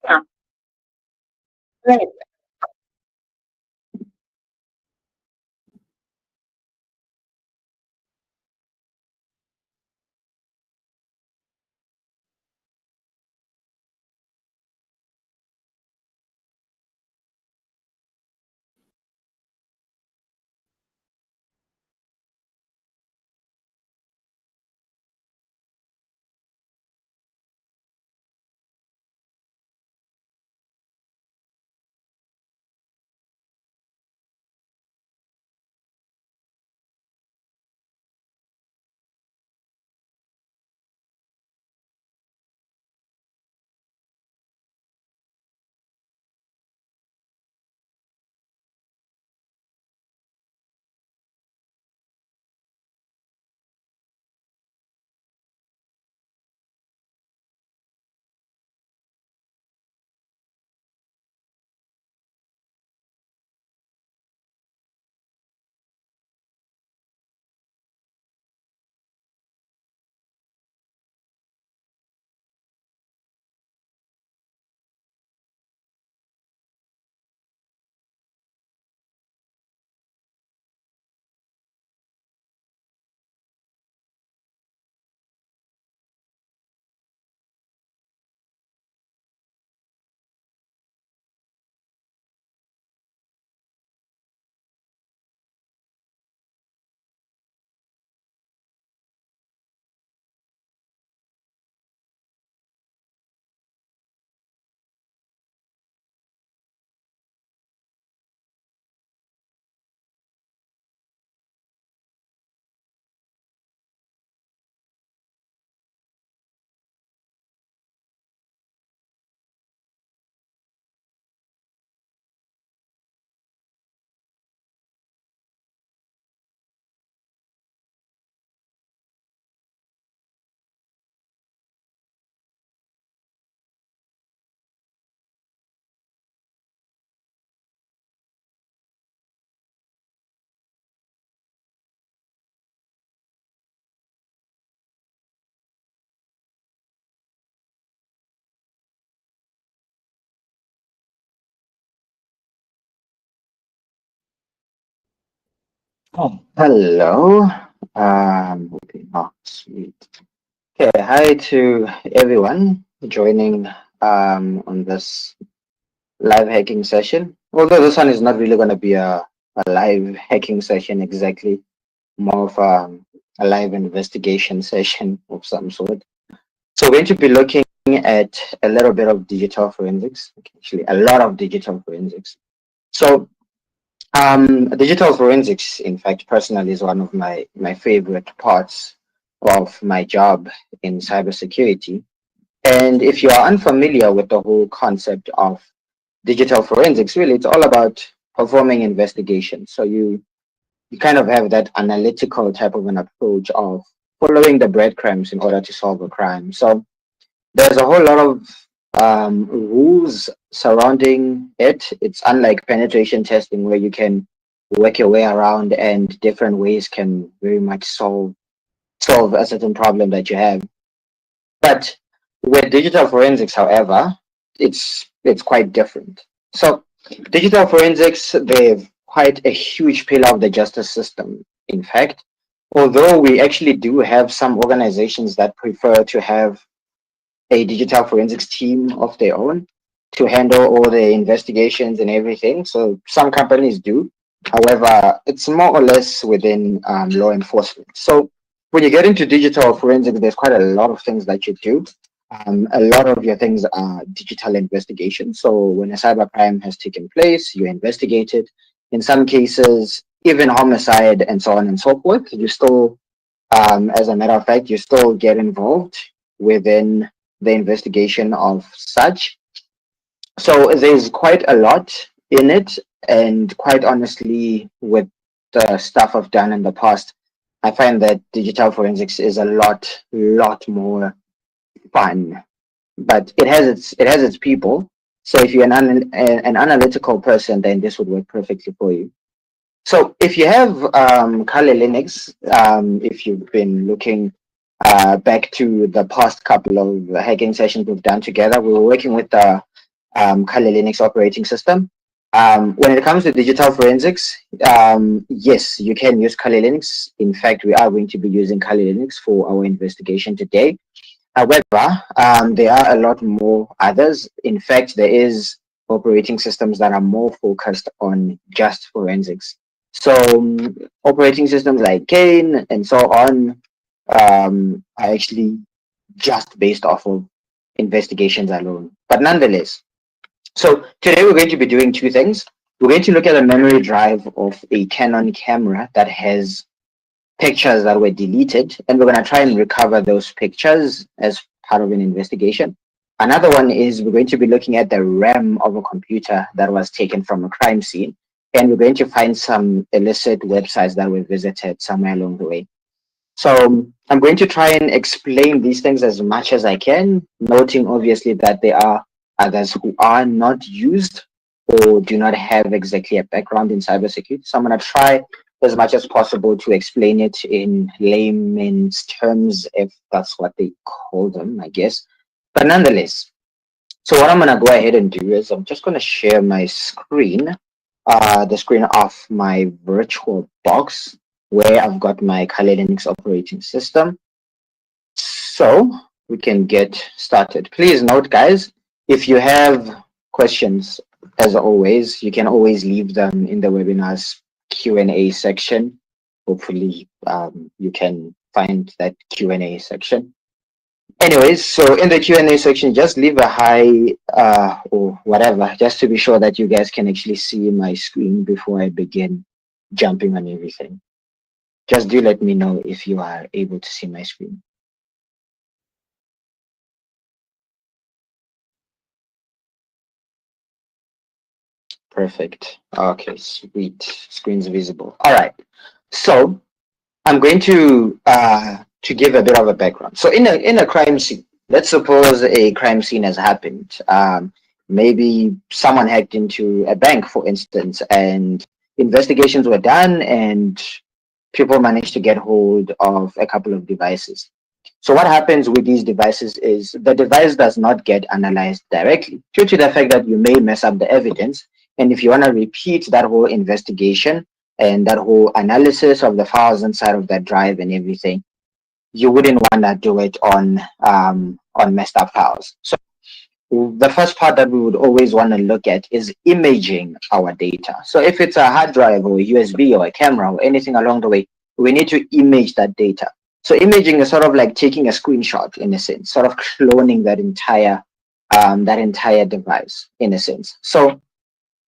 Yeah. Right. Oh, hello. Oh, sweet. Okay, hi to everyone joining on this live hacking session. Although this one is not really going to be a live hacking session exactly, more of a live investigation session of some sort. So we're going to be looking at a little bit of digital forensics, actually a lot of digital forensics. So digital forensics, in fact, personally, is one of my favorite parts of my job in cybersecurity. And if you are unfamiliar with the whole concept of digital forensics, really, it's all about performing investigations. So you kind of have that analytical type of an approach of following the breadcrumbs in order to solve a crime. So there's a whole lot of rules surrounding it. It's unlike penetration testing where you can work your way around and different ways can very much solve a certain problem that you have. But with digital forensics, however, it's quite different. So digital forensics, they've quite a huge pillar of the justice system. In fact, although we actually do have some organizations that prefer to have a digital forensics team of their own to handle all the investigations and everything. So some companies do. However, it's more or less within law enforcement. So when you get into digital forensics, there's quite a lot of things that you do. A lot of your things are digital investigation. So when a cybercrime has taken place, you investigate it. In some cases, even homicide and so on and so forth, you still, as a matter of fact, you still get involved within the investigation of such. So there's quite a lot in it, and quite honestly, with the stuff I've done in the past, I find that digital forensics is a lot more fun. But it has its people. So if you're an analytical person, then this would work perfectly for you. So if you have Kali Linux, if you've been looking back to the past couple of hacking sessions we've done together, we were working with the Kali Linux operating system. When it comes to digital forensics, yes, you can use Kali Linux. In fact, we are going to be using Kali Linux for our investigation today. However, there are a lot more others. In fact, there is operating systems that are more focused on just forensics. So operating systems like Kane and so on are actually just based off of investigations alone. But nonetheless, so today we're going to be doing two things. We're going to look at a memory drive of a Canon camera that has pictures that were deleted, and we're going to try and recover those pictures as part of an investigation. Another one is we're going to be looking at the RAM of a computer that was taken from a crime scene, and we're going to find some illicit websites that were visited somewhere along the way. So I'm going to try and explain these things as much as I can, noting obviously that there are others who are not used or do not have exactly a background in cybersecurity. So I'm going to try as much as possible to explain it in layman's terms, if that's what they call them, I guess. But nonetheless, so what I'm going to go ahead and do is I'm just going to share my screen, the screen of my virtual box where I've got my Kali Linux operating system. So we can get started. Please note, guys, if you have questions, as always, you can always leave them in the webinar's Q&A section. Hopefully, you can find that Q&A section. Anyways, so in the Q&A section, just leave a hi or whatever, just to be sure that you guys can actually see my screen before I begin jumping on everything. Just do let me know if you are able to see my screen. Perfect. Okay, sweet. Screen's visible. All right. So I'm going to give a bit of a background. So in a crime scene, let's suppose a crime scene has happened. Maybe someone hacked into a bank, for instance, and investigations were done, and people managed to get hold of a couple of devices. So what happens with these devices is the device does not get analyzed directly due to the fact that you may mess up the evidence. And if you want to repeat that whole investigation and that whole analysis of the files inside of that drive and everything, you wouldn't want to do it on messed up files. So the first part that we would always want to look at is imaging our data. So if it's a hard drive or a USB or a camera or anything along the way, we need to image that data. So imaging is sort of like taking a screenshot in a sense, sort of cloning that entire device in a sense. So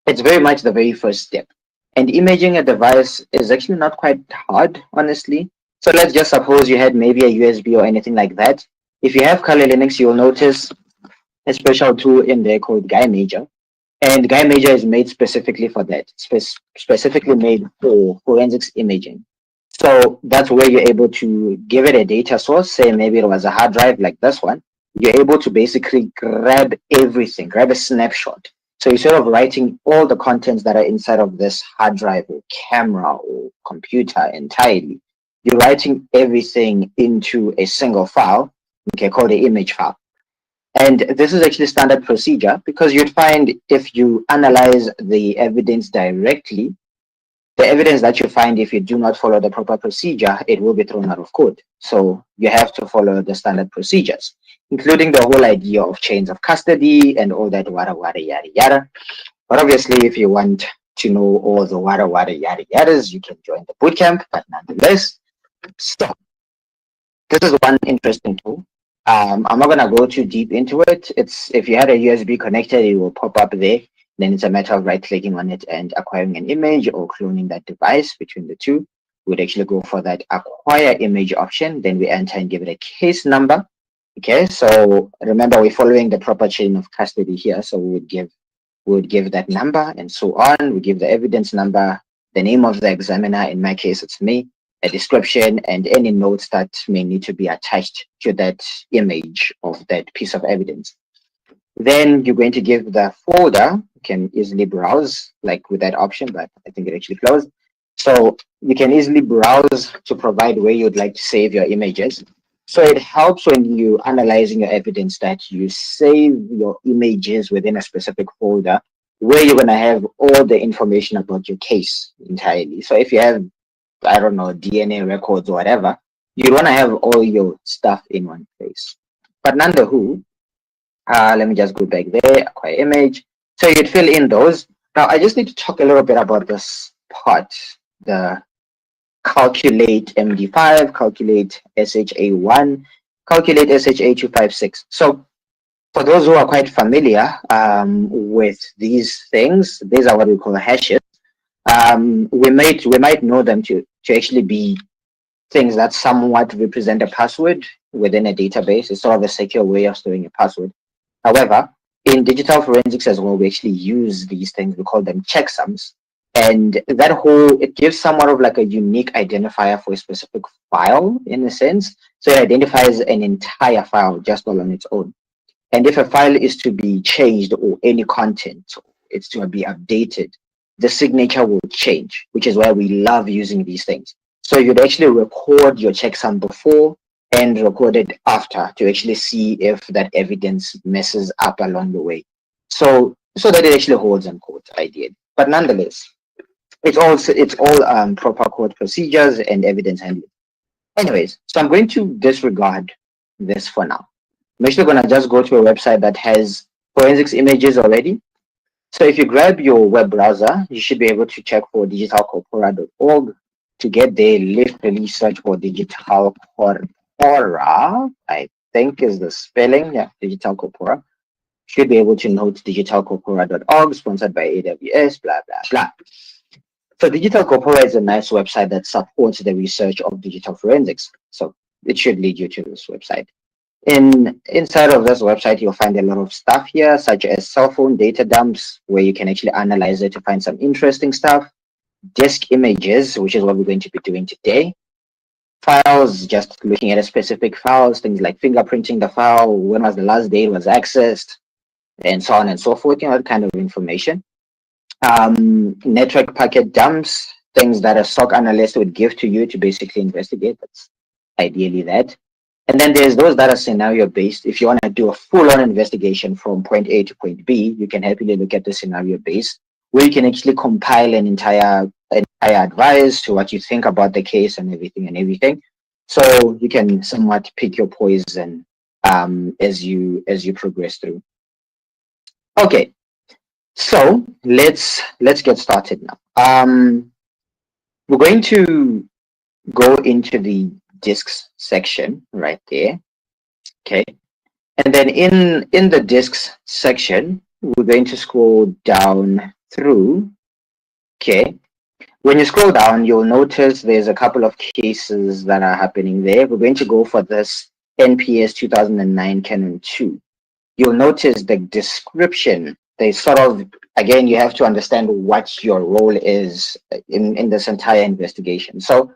it's very much the very first step. And imaging a device is actually not quite hard, honestly. So let's just suppose you had maybe a USB or anything like that. If you have Kali Linux, you'll notice a special tool in there called Guy Major. And Guy Major is made specifically for that, specifically made for forensics imaging. So that's where you're able to give it a data source, say maybe it was a hard drive like this one. You're able to basically grab everything, grab a snapshot. So you're sort of writing all the contents that are inside of this hard drive or camera or computer entirely. You're writing everything into a single file, okay, called the image file. And this is actually standard procedure because you'd find if you analyze the evidence directly, the evidence that you find, if you do not follow the proper procedure, it will be thrown out of court. So you have to follow the standard procedures, including the whole idea of chains of custody and all that wada yada yada. But obviously, if you want to know all the wada yada yadas, you can join the bootcamp. But nonetheless, so this is one interesting tool. I'm not gonna go too deep into it. It's if you had a USB connector, it will pop up there. Then it's a matter of right-clicking on it and acquiring an image or cloning that device. Between the two, we'd actually go for that acquire image option. Then we enter and give it a case number. Okay, so remember we're following the proper chain of custody here. So we would give that number and so on. We give the evidence number, the name of the examiner. In my case, it's me. A description and any notes that may need to be attached to that image of that piece of evidence. Then you're going to give the folder. You can easily browse like with that option, but I think it actually closed. So you can easily browse to provide where you'd like to save your images. So it helps when you analyzing your evidence that you save your images within a specific folder where you're gonna have all the information about your case entirely. So if you have, I don't know, DNA records or whatever, you wanna have all your stuff in one place. But none the who, let me just go back there, acquire image. So you'd fill in those. Now I just need to talk a little bit about this part, the calculate MD5, calculate SHA1, calculate SHA256. So for those who are quite familiar with these things, these are what we call hashes. We might know them to actually be things that somewhat represent a password within a database. It's sort of a secure way of storing a password. However, in digital forensics as well, we actually use these things. We call them checksums. And that whole, it gives somewhat of like a unique identifier for a specific file in a sense. So it identifies an entire file just all on its own. And if a file is to be changed or any content, it's to be updated, the signature will change, which is why we love using these things. So you'd actually record your checksum before and record it after to actually see if that evidence messes up along the way. So that it actually holds in court, ideally. But nonetheless, it's all proper court procedures and evidence handling. Anyways, so I'm going to disregard this for now. I'm actually going to just go to a website that has forensics images already. So if you grab your web browser, you should be able to check for digitalcorpora.org. To get there, literally search for digital corpora, I think is the spelling. Yeah, digital corpora. Should be able to note digitalcorpora.org, sponsored by AWS, blah, blah, blah. So Digital Corpora is a nice website that supports the research of digital forensics. So it should lead you to this website. Inside of this website, you'll find a lot of stuff here, such as cell phone data dumps, where you can actually analyze it to find some interesting stuff. Disk images, which is what we're going to be doing today. Files, just looking at a specific files, things like fingerprinting the file, when was the last day it was accessed, and so on and so forth, that kind of information. Network packet dumps, things that a SOC analyst would give to you to basically investigate. That's ideally that. And then there's those that are scenario based. If you want to do a full on investigation from point A to point B, you can happily look at the scenario based, where you can actually compile an entire advice to what you think about the case and everything. So you can somewhat pick your poison as you progress through. Okay, so let's get started now. We're going to go into the disks section right there. Okay, and then in the disks section, we're going to scroll down through. Okay, when you scroll down, you'll notice there's a couple of cases that are happening there. We're going to go for this NPS 2009 Canon 2. You'll notice the description. They sort of, again, you have to understand what your role is in this entire investigation. So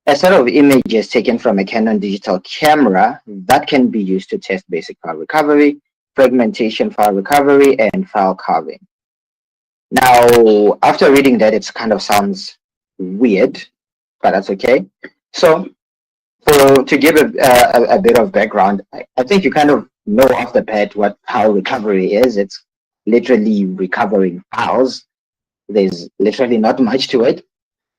a set of images taken from a Canon digital camera that can be used to test basic file recovery, fragmentation file recovery, and file carving. Now, after reading that, it kind of sounds weird, but that's okay. So to give a bit of background, I think you kind of know off the bat what file recovery is. It's literally recovering files. There's literally not much to it.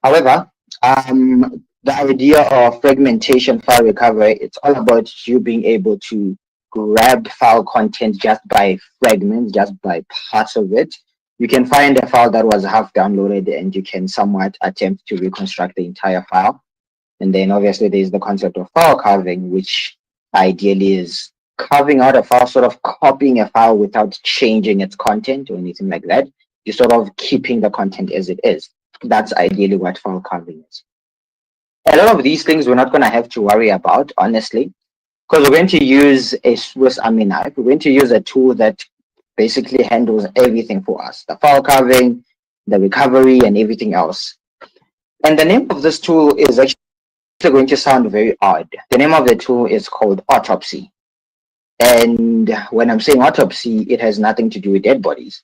However, the idea of fragmentation file recovery, it's all about you being able to grab file content just by fragments, just by parts of it. You can find a file that was half downloaded and you can somewhat attempt to reconstruct the entire file. And then obviously there's the concept of file carving, which ideally is carving out a file, sort of copying a file without changing its content or anything like that. You're sort of keeping the content as it is. That's ideally what file carving is. A lot of these things we're not going to have to worry about, honestly, because we're going to use a Swiss Army knife. We're going to use a tool that basically handles everything for us, the file carving, the recovery, and everything else. And the name of this tool is actually going to sound very odd. The name of the tool is called autopsy. And when I'm saying autopsy, it has nothing to do with dead bodies.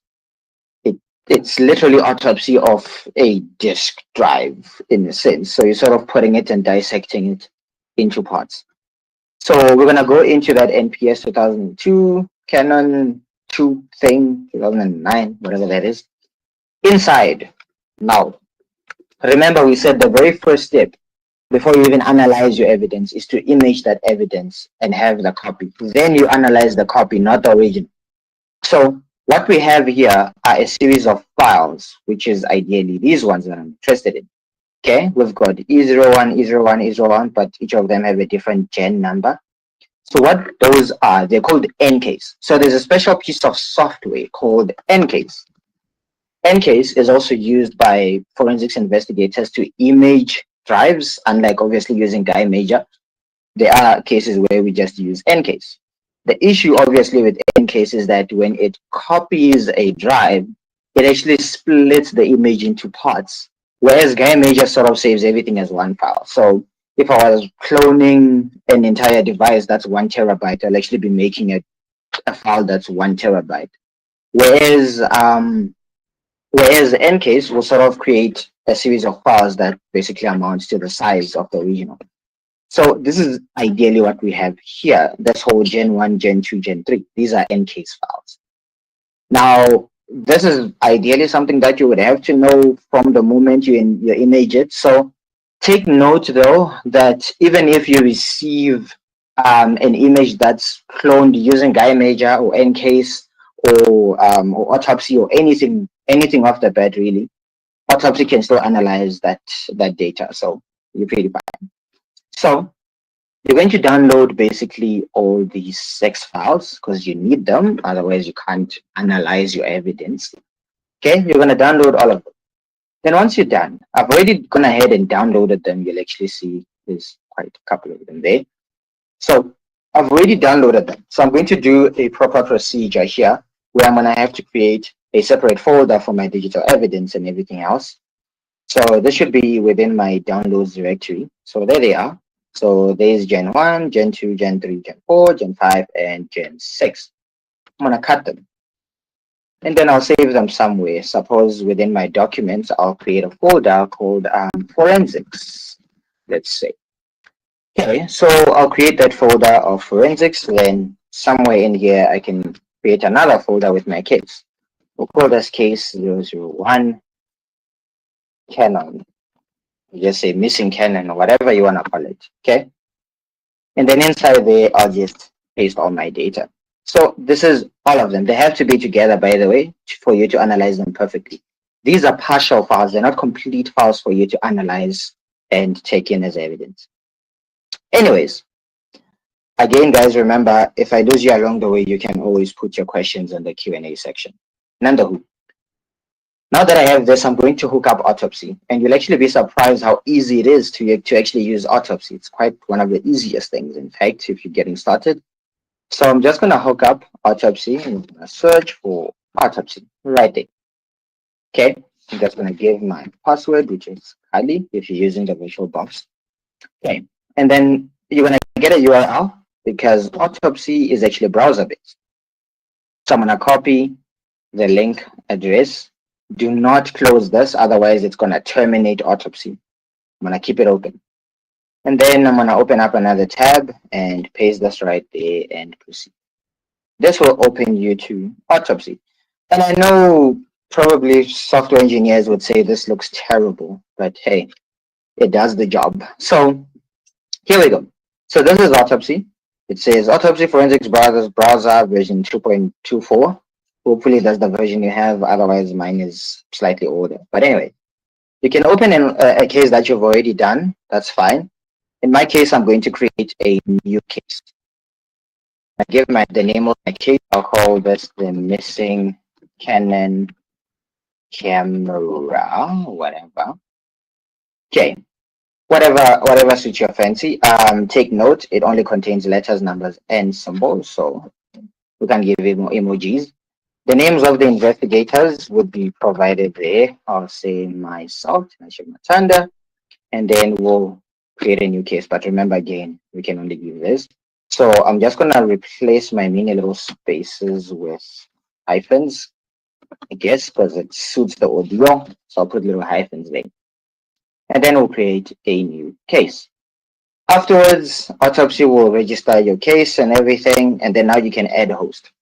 It's literally autopsy of a disk drive in a sense. So you're sort of putting it and dissecting it into parts. So we're gonna go into that NPS 2002 Canon 2 thing, 2009, whatever that is. Inside. Now, remember we said the very first step before you even analyze your evidence is to image that evidence and have the copy. Then you analyze the copy, not the original. So what we have here are a series of files, which is ideally these ones that I'm interested in. Okay, we've got E01, E01, E01, but each of them have a different gen number. So what those are, they're called NCase. So there's a special piece of software called NCase. NCase is also used by forensics investigators to image drives, unlike obviously using GuiMajor. There are cases where we just use NCase. The issue obviously with NCase is that when it copies a drive, it actually splits the image into parts, whereas GuiMajor sort of saves everything as one file. So if I was cloning an entire device that's 1 TB, I'll actually be making a file that's 1 TB. Whereas NCase will sort of create a series of files that basically amounts to the size of the original. So this is ideally what we have here. This whole Gen 1, Gen 2, Gen 3. These are NCase files. Now, this is ideally something that you would have to know from the moment you image it. So take note though that even if you receive an image that's cloned using GuiMajor or NCase or Autopsy or anything off the bat really, Autopsy can still analyze that data. So you're pretty fine. So you're going to download basically all these 6 files because you need them, otherwise you can't analyze your evidence. Okay, you're going to download all of them. Then once you're done, I've already gone ahead and downloaded them. You'll actually see there's quite a couple of them there. So I've already downloaded them. So I'm going to do a proper procedure here where I'm going to have to create a separate folder for my digital evidence and everything else. So this should be within my downloads directory. So there they are. So there's Gen 1, Gen 2, Gen 3, Gen 4, Gen 5, and Gen 6. I'm going to cut them. And then I'll save them somewhere. Suppose within my documents, I'll create a folder called forensics, let's say. Okay, so I'll create that folder of forensics. Then somewhere in here, I can create another folder with my case. We'll call this case 001 Canon. Just say missing Canon or whatever you want to call it. Okay. And then inside there, I'll just paste all my data. So this is all of them. They have to be together, by the way, for you to analyze them perfectly. These are partial files. They're not complete files for you to analyze and take in as evidence. Anyways, again, guys, remember, if I lose you along the way, you can always put your questions in the Q&A section. Nandahu. Now that I have this, I'm going to hook up Autopsy, and you'll actually be surprised how easy it is to actually use Autopsy. It's quite one of the easiest things, in fact, if you're getting started. So I'm just going to hook up Autopsy and I'm going to search for Autopsy right there. Okay, I'm just going to give my password, which is Kali, if you're using the virtual box. Okay, and then you're going to get a URL because Autopsy is actually browser-based. So I'm going to copy the link address. Do not close this, otherwise it's going to terminate Autopsy. I'm going to keep it open. And then I'm going to open up another tab and paste this right there and proceed. This will open you to Autopsy. And I know probably software engineers would say this looks terrible, but hey, it does the job. So here we go. So this is Autopsy. It says Autopsy Forensics Browser version 2.24. Hopefully that's the version you have, otherwise mine is slightly older. But anyway, you can open a case that you've already done, that's fine. In my case, I'm going to create a new case. I give the name of my case, I'll call this the missing Canon camera, whatever. Okay, whatever suits your fancy. Take note, it only contains letters, numbers, and symbols, so we can give it more emojis. The names of the investigators would be provided there. I'll say myself, Tinashe Matanda, and then we'll create a new case. But remember, again, we can only give this. So I'm just going to replace my mini little spaces with hyphens, I guess, because it suits the audio. So I'll put little hyphens there. And then we'll create a new case. Afterwards, autopsy will register your case and everything, and then now you can add a host.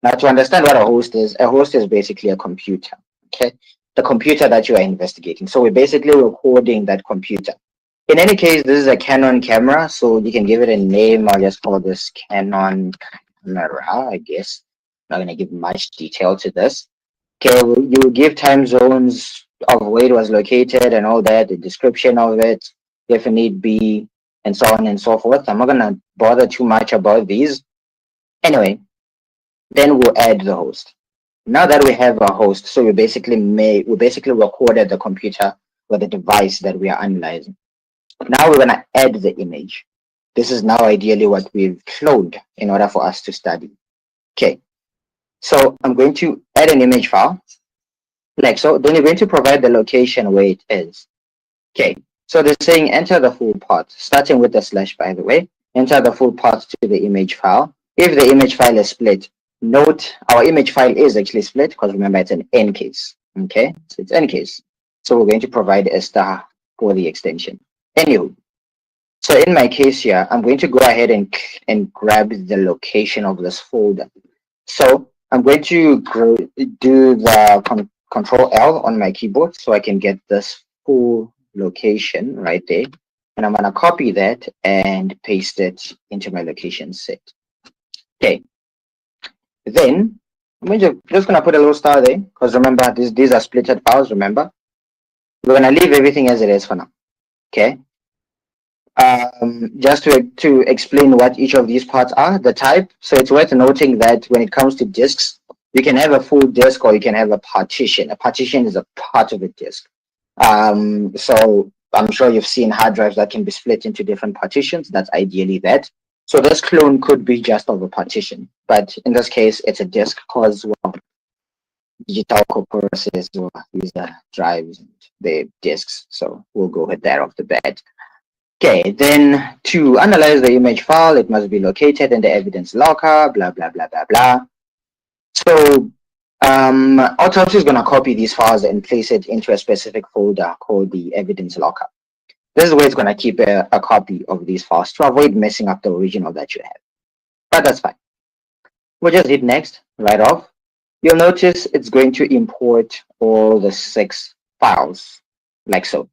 Now, to understand what a host is basically a computer, okay? The computer that you are investigating. So we're basically recording that computer. In any case, this is a Canon camera, so you can give it a name. I'll just call this Canon camera, I guess. Not going to give much detail to this. Okay, you give time zones of where it was located and all that, the description of it, if need be, and so on and so forth. I'm not going to bother too much about these. Anyway, then we'll add the host. Now that we have a host, so we basically recorded the computer or the device that we are analyzing. Now we're gonna add the image. This is now ideally what we've cloned in order for us to study. Okay, so I'm going to add an image file, like so. Then you're going to provide the location where it is. Okay, so they're saying enter the full path, starting with the slash, by the way. Enter the full path to the image file. If the image file is split, note our image file is actually split because remember it's an N case. Okay, so it's N case. So we're going to provide a star for the extension. Anywho, so in my case here, I'm going to go ahead and grab the location of this folder. So I'm going to do the Control L on my keyboard so I can get this full location right there. And I'm going to copy that and paste it into my location set. Okay. Then I'm just going to put a little star there because remember, these are splitted files, remember? We're going to leave everything as it is for now. Okay. Just to explain what each of these parts are, the type. So it's worth noting that when it comes to disks, you can have a full disk or you can have a partition. A partition is a part of a disk. So I'm sure you've seen hard drives that can be split into different partitions. That's ideally that. So this clone could be just of a partition, but in this case, it's a disk because, well, digital corpuses or these are drives and they're disks. So we'll go with that off the bat. Okay, then to analyze the image file, it must be located in the evidence locker, blah, blah, blah, blah, blah. So Autopsy is going to copy these files and place it into a specific folder called the evidence locker. This is where it's going to keep a copy of these files to avoid messing up the original that you have. But that's fine. We'll just hit next right off. You'll notice it's going to import all the 6 files like so.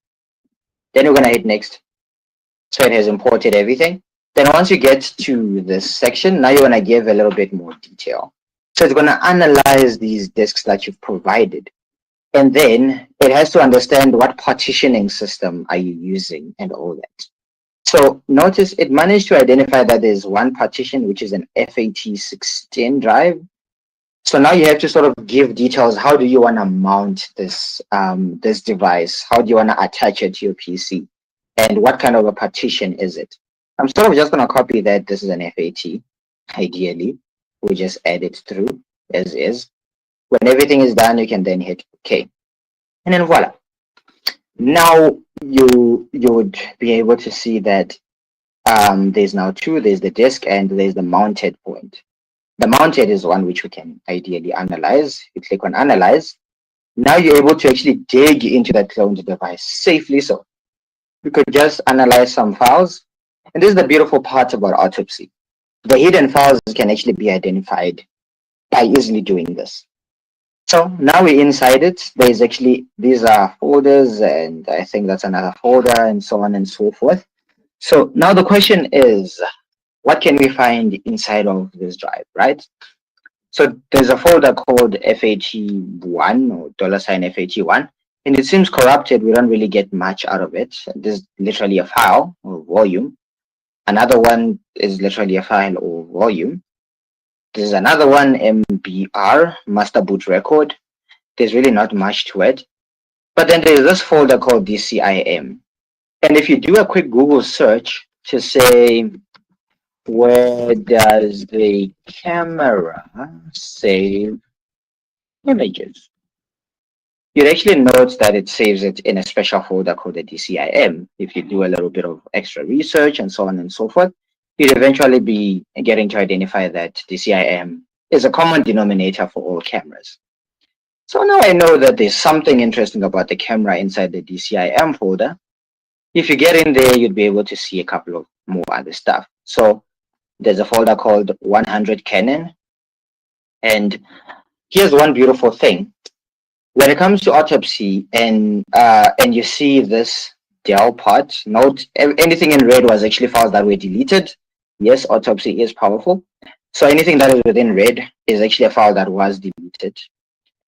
Then we're going to hit next. So it has imported everything. Then once you get to this section, now you want to give a little bit more detail. So it's going to analyze these disks that you've provided. And then it has to understand what partitioning system are you using and all that. So notice it managed to identify that there's one partition, which is an FAT16 drive. So now you have to sort of give details. How do you want to mount this, this device? How do you want to attach it to your PC? And what kind of a partition is it? I'm sort of just going to copy that. This is an FAT, ideally. We just add it through as is. When everything is done, you can then hit OK. And then voila. Now you would be able to see that there's now 2. There's the disk and there's the mounted point. The mounted is one which we can ideally analyze. You click on Analyze. Now you're able to actually dig into that cloned device safely so. You could just analyze some files. And this is the beautiful part about Autopsy. The hidden files can actually be identified by easily doing this. So now we're inside it. There's actually, these are folders, and I think that's another folder, and so on and so forth. So now the question is, what can we find inside of this drive, right? So there's a folder called FAT1 or $FAT1. And it seems corrupted. We don't really get much out of it. This is literally a file or volume. Another one is literally a file or volume. There's another one, MBR, master boot record. There's really not much to it. But then there's this folder called DCIM. And if you do a quick Google search to say, where does the camera save images? You'd actually note that it saves it in a special folder called the DCIM. If you do a little bit of extra research and so on and so forth, you'd eventually be getting to identify that DCIM is a common denominator for all cameras. So now I know that there's something interesting about the camera inside the DCIM folder. If you get in there, you'd be able to see a couple of more other stuff. So there's a folder called 100 Canon. And here's one beautiful thing. When it comes to autopsy and you see this del part, note anything in red was actually files that were deleted. Yes, autopsy is powerful. So anything that is within red is actually a file that was deleted.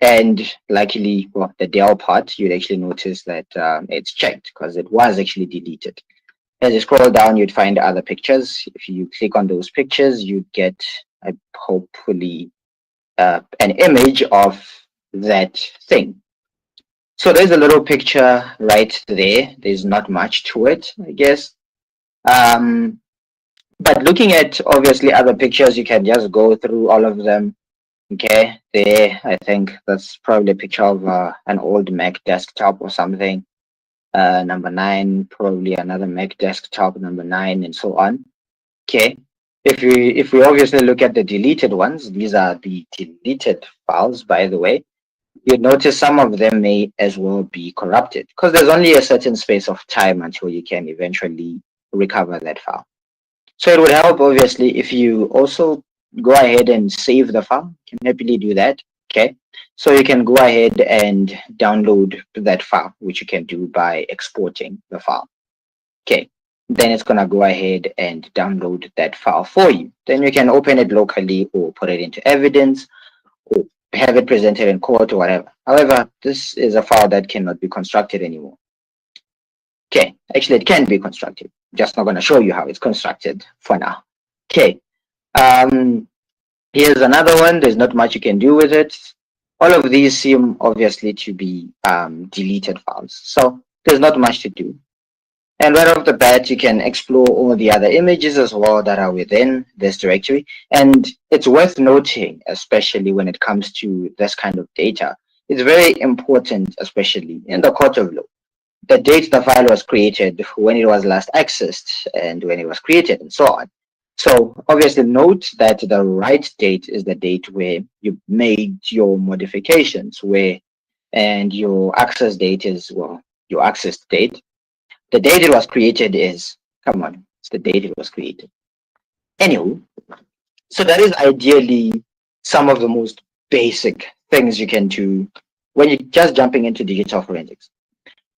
And luckily, well, the del part, you'd actually notice that it's checked because it was actually deleted. As you scroll down, you'd find other pictures. If you click on those pictures, you'd get hopefully an image of that thing. So there's a little picture right there. There's not much to it, I guess. Um, but looking at obviously other pictures, you can just go through all of them. Okay, there, I think that's probably a picture of an old Mac desktop or something. Number 9, probably another Mac desktop, number 9, and so on. Okay. If we obviously look at the deleted ones, these are the deleted files, by the way. You'd notice some of them may as well be corrupted because there's only a certain space of time until you can eventually recover that file. So it would help obviously if you also go ahead and save the file. You can happily do that. Okay. So you can go ahead and download that file, which you can do by exporting the file. Okay. Then it's gonna go ahead and download that file for you. Then you can open it locally or put it into evidence or have it presented in court or whatever. However, this is a file that cannot be constructed anymore. Okay, actually it can be constructed. Just not going to show you how it's constructed for now. Okay, um, here's another one. There's not much you can do with it. All of these seem obviously to be deleted files. So there's not much to do. And right off the bat, you can explore all the other images as well that are within this directory. And it's worth noting, especially when it comes to this kind of data, it's very important, especially in the court of law, the date the file was created, when it was last accessed, and when it was created, and so on. So obviously note that the right date is the date where you made your modifications, and your access date is, well, your access date. The date it was created is, come on, it's the date it was created. Anywho, so that is ideally some of the most basic things you can do when you're just jumping into digital forensics.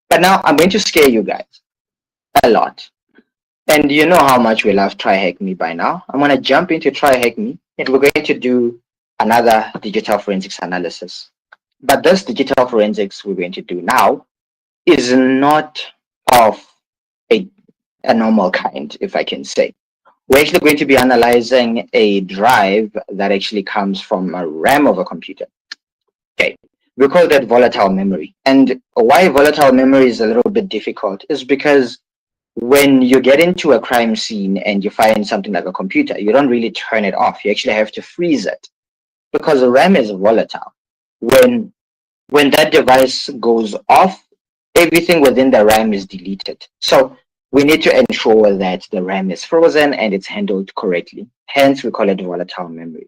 But now I'm going to scare you guys a lot. And you know how much we love Try Hack Me by now. I'm going to jump into Try Hack Me and we're going to do another digital forensics analysis. But this digital forensics we're going to do now is not of a, a normal kind, if I can say. We're actually going to be analyzing a drive that actually comes from a RAM of a computer. Okay, we call that volatile memory. And why volatile memory is a little bit difficult is because when you get into a crime scene and you find something like a computer, you don't really turn it off. You actually have to freeze it because the RAM is volatile. When that device goes off, everything within the RAM is deleted. So we need to ensure that the RAM is frozen and it's handled correctly. Hence, we call it volatile memory.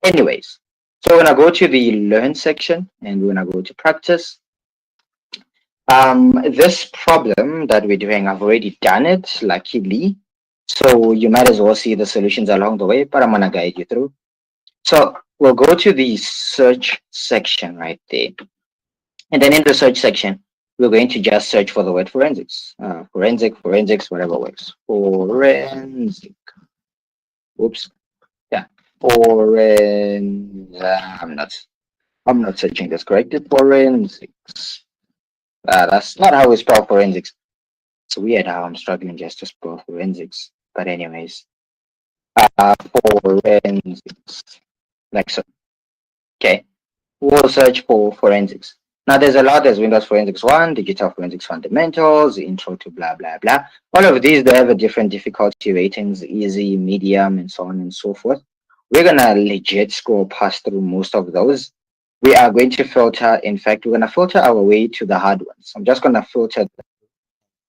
Anyways, so we're gonna go to the learn section and we're gonna go to practice. This problem that we're doing, I've already done it, luckily. So you might as well see the solutions along the way, but I'm gonna guide you through. So we'll go to the search section right there. And then in the search section, we're going to just search for the word forensics. Forensics, whatever works. Forensic. Oops. Yeah. I'm not searching this correctly. Forensics. That's not how we spell forensics. It's weird how I'm struggling just to spell forensics. But anyways, forensics. Like so. Okay. We'll search for forensics. Now there's a lot. There's Windows Forensics 1, Digital Forensics Fundamentals, Intro to blah, blah, blah. All of these, they have a different difficulty ratings, easy, medium, and so on and so forth. We're going to legit scroll past through most of those. We are going to filter. In fact, we're going to filter our way to the hard ones. I'm just going to filter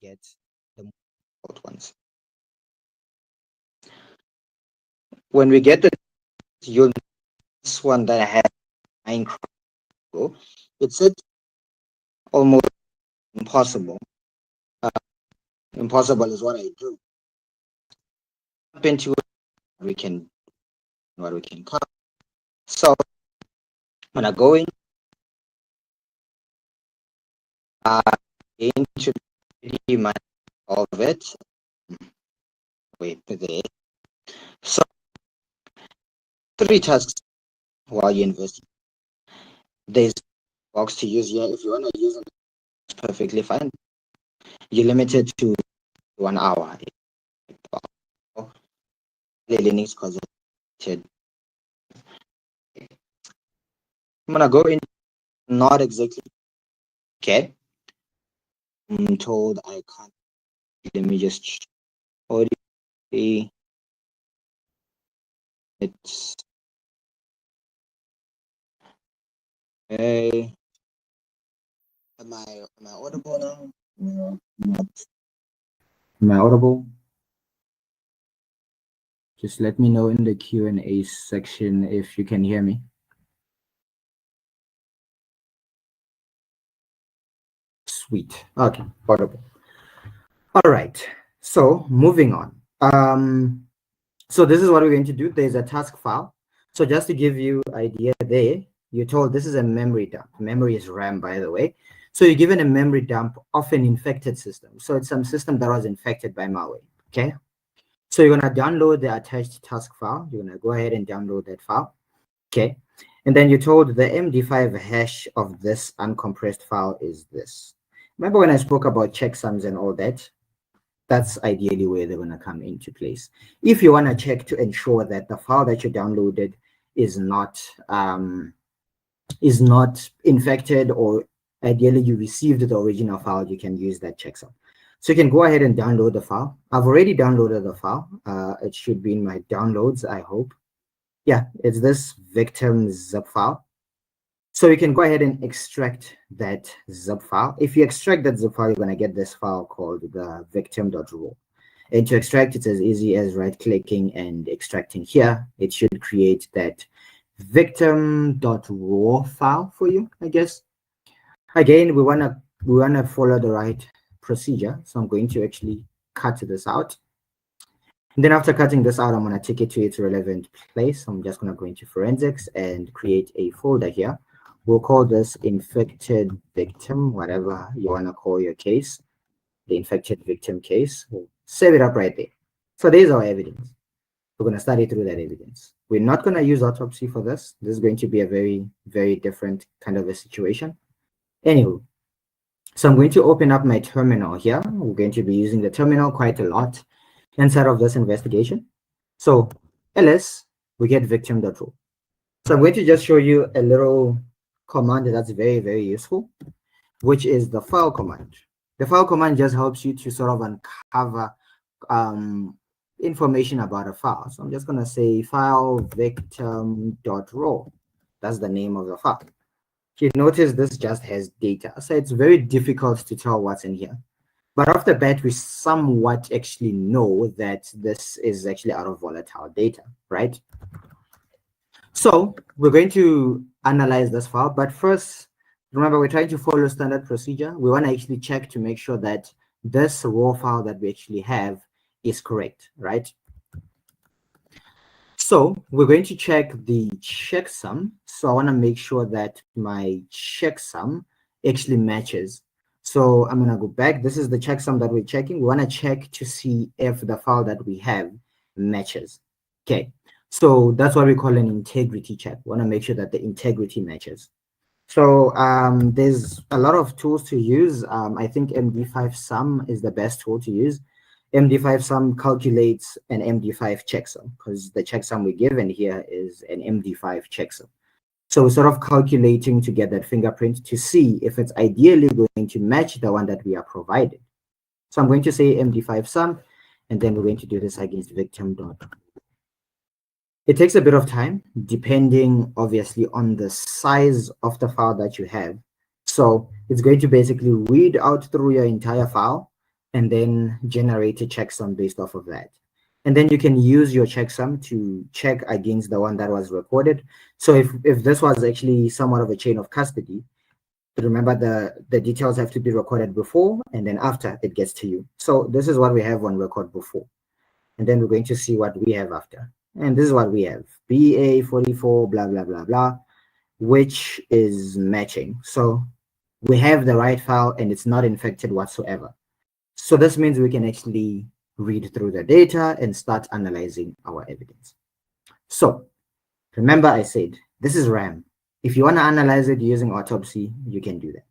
get the hard ones. When we get the, you'll this one that I had 9 it's almost impossible Impossible is what I do. Jump into we can what we can cover. So when I go into pretty much all of it. Wait there. So three tasks while you invest. There's a box to use here. If you want to use it, it's perfectly fine. You're limited to 1 hour. Linux because I'm gonna go in not exactly okay. I'm told I can't. Let me just okay. It's okay. Am I audible now? No. Am I audible? Just let me know in the Q&A section if you can hear me. Sweet. Okay, audible. All right. So moving on. So this is what we're going to do. There's a task file. So just to give you an idea there, you're told this is a memory dump. Memory is RAM, by the way. So you're given a memory dump of an infected system. So it's some system that was infected by malware. Okay. So you're going to download the attached task file. You're going to go ahead and download that file. Okay. And then you're told the MD5 hash of this uncompressed file is this. Remember when I spoke about checksums and all that? That's ideally where they're going to come into place. If you want to check to ensure that the file that you downloaded is not infected, or ideally you received the original file, you can use that checksum. So you can go ahead and download the file. I've already downloaded the file. It should be in my downloads, I hope. Yeah, it's this victim zip file. So you can go ahead and extract that zip file. If you extract that zip file, you're going to get this file called the victim.raw. And to extract, it's as easy as right-clicking and extracting here. It should create that victim.raw file for you, I guess. Again, we wanna follow the right procedure. So I'm going to actually cut this out. And then after cutting this out, I'm going to take it to its relevant place. I'm just going to go into forensics and create a folder here. We'll call this infected victim, whatever you want to call your case, the infected victim case. We'll save it up right there. So there's our evidence. We're going to study through that evidence. We're not going to use autopsy for this. This is going to be a very, very different kind of a situation. Anyway, so I'm going to open up my terminal here. We're going to be using the terminal quite a lot inside of this investigation. So ls, we get victim.raw. So I'm going to just show you a little command that's very, very useful, which is the file command. The file command just helps you to sort of uncover information about a file. So I'm just going to say file victim.raw. That's the name of the file. You notice this just has data. So it's very difficult to tell what's in here. But off the bat, we somewhat actually know that this is actually out of volatile data, right? So we're going to analyze this file. But first, remember, we're trying to follow standard procedure. We want to actually check to make sure that this raw file that we actually have is correct, right? So we're going to check the checksum. So I want to make sure that my checksum actually matches. So I'm going to go back. This is the checksum that we're checking. We want to check to see if the file that we have matches. Okay. So that's what we call an integrity check. We want to make sure that the integrity matches. So there's a lot of tools to use. I think MD5 sum is the best tool to use. MD5 sum calculates an MD5 checksum because the checksum we're given here is an MD5 checksum. So we're sort of calculating to get that fingerprint to see if it's ideally going to match the one that we are provided. So I'm going to say MD5 sum, and then we're going to do this against victim. It takes a bit of time, depending obviously on the size of the file that you have. So it's going to basically read out through your entire file and then generate a checksum based off of that. And then you can use your checksum to check against the one that was recorded. So if this was actually somewhat of a chain of custody, Remember, the details have to be recorded before and then after it gets to you. So this is what we have on record before. And then we're going to see what we have after. And this is what we have. BA44, blah, blah, blah, blah, which is matching. So we have the right file and it's not infected whatsoever. So this means we can actually read through the data and start analyzing our evidence. So remember I said, this is RAM. If you want to analyze it using autopsy, you can do that.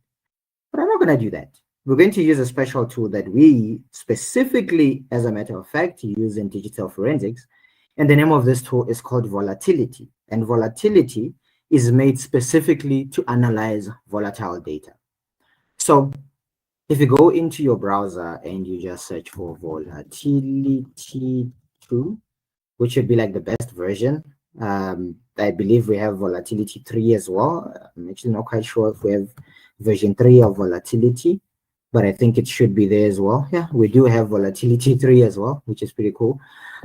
But I'm not going to do that. We're going to use a special tool that we specifically, as a matter of fact, use in digital forensics. And the name of this tool is called volatility. And volatility is made specifically to analyze volatile data. So if you go into your browser and you just search for volatility2, which should be like the best version. I believe we have volatility 3 as well. I'm actually not quite sure if we have version 3 of volatility, but I think it should be there as well. Yeah, we do have volatility 3 as well, which is pretty cool.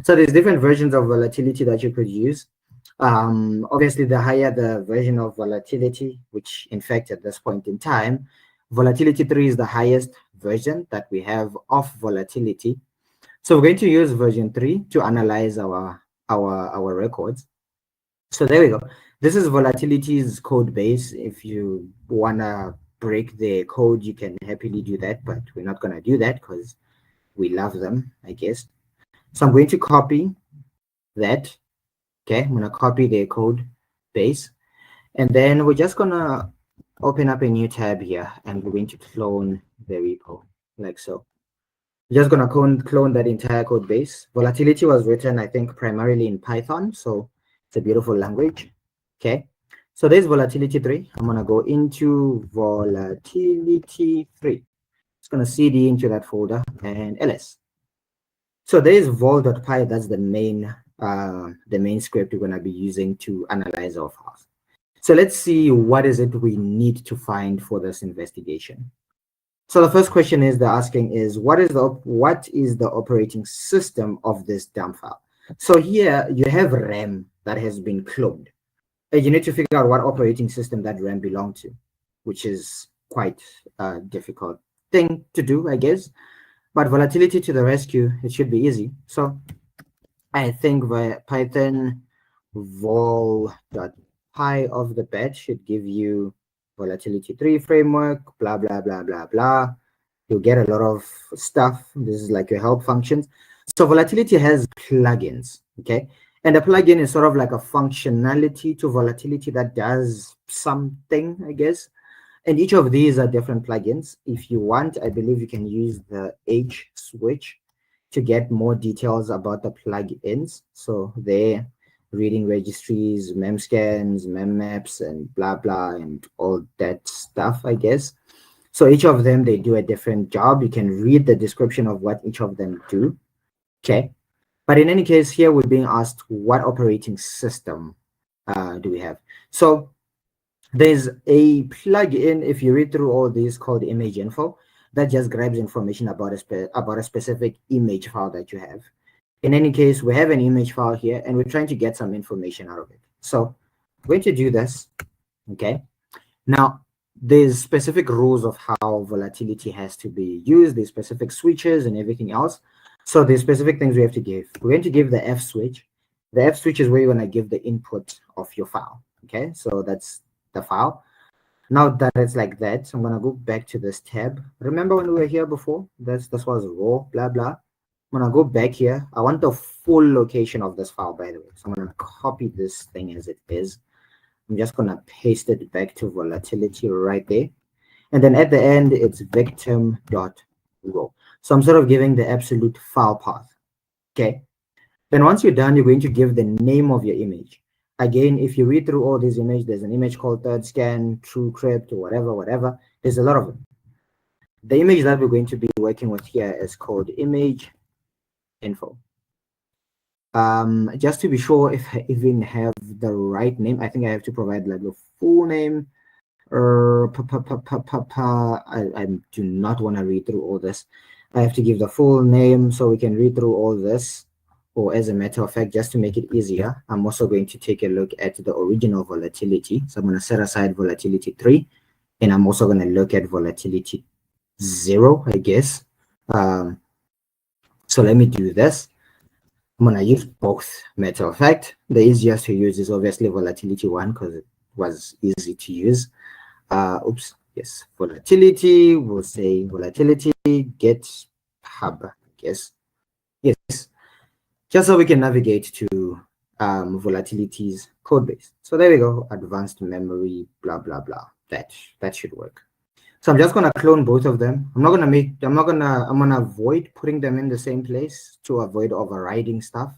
So there's different versions of volatility that you could use. Obviously, the higher the version of volatility, which in fact at this point in time, volatility 3 is the highest version that we have of volatility. So we're going to use version 3 to analyze our records. So there we go. This is volatility's code base. If you want to break the code, you can happily do that, but we're not going to do that because we love them, I guess. So I'm going to copy that. Okay, I'm going to copy their code base. And then we're just going to open up a new tab here and we're going to clone the repo like so. We're just going to clone that entire code base. Volatility was written, I think, primarily in Python. So it's a beautiful language. Okay. So there's volatility 3. I'm going to go into volatility 3. It's going to cd into that folder and ls. So there's vol.py. That's the main script we're going to be using to analyze our files. So let's see what is it we need to find for this investigation. So the first question they're asking is, what is the operating system of this dump file? So here you have RAM that has been cloned. And you need to figure out what operating system that RAM belongs to, which is quite a difficult thing to do, I guess. But volatility to the rescue, it should be easy. So I think the Python vol.py of the bat should give you volatility 3 framework, blah, blah, blah, blah, blah. You'll get a lot of stuff. This is like your help functions. So volatility has plugins, okay? And a plugin is sort of like a functionality to volatility that does something, I guess. And each of these are different plugins. If you want, I believe you can use the H switch to get more details about the plugins. So they're reading registries, memscans, memmaps, and blah, blah, and all that stuff, I guess. So each of them, they do a different job. You can read the description of what each of them do. Okay. But in any case, here we're being asked what operating system do we have? So there's a plugin, if you read through all these, called image info, that just grabs information about a specific image file that you have. In any case, we have an image file here and we're trying to get some information out of it. So I'm going to do this. Okay. Now, there's specific rules of how volatility has to be used. There's specific switches and everything else. So there's specific things we have to give. We're going to give the F switch. The F switch is where you're going to give the input of your file. Okay, so that's the file. Now that it's like that, I'm going to go back to this tab. Remember when we were here before? This was raw, blah, blah. I'm going to go back here. I want the full location of this file, by the way. So I'm going to copy this thing as it is. I'm just going to paste it back to volatility right there. And then at the end, it's victim.raw. So I'm sort of giving the absolute file path. Okay. Then once you're done, you're going to give the name of your image. Again, if you read through all these images, there's an image called third scan, TrueCrypt, or whatever. There's a lot of them. The image that we're going to be working with here is called image info. Just to be sure if I even have the right name, I think I have to provide like the full name. I do not want to read through all this. I have to give the full name so we can read through all this. Or as a matter of fact, just to make it easier, I'm also going to take a look at the original volatility. So I'm going to set aside volatility 3 And I'm also going to look at volatility 0, I guess. So let me do this. I'm going to use both. Matter of fact, the easiest to use is obviously volatility 1 because it was easy to use. Oops, yes, volatility, we'll say volatility get hub, I guess. Yes, just so we can navigate to volatility's code base. So there we go, advanced memory, blah, blah, blah. That should work. So I'm just gonna clone both of them. I'm gonna avoid putting them in the same place to avoid overriding stuff.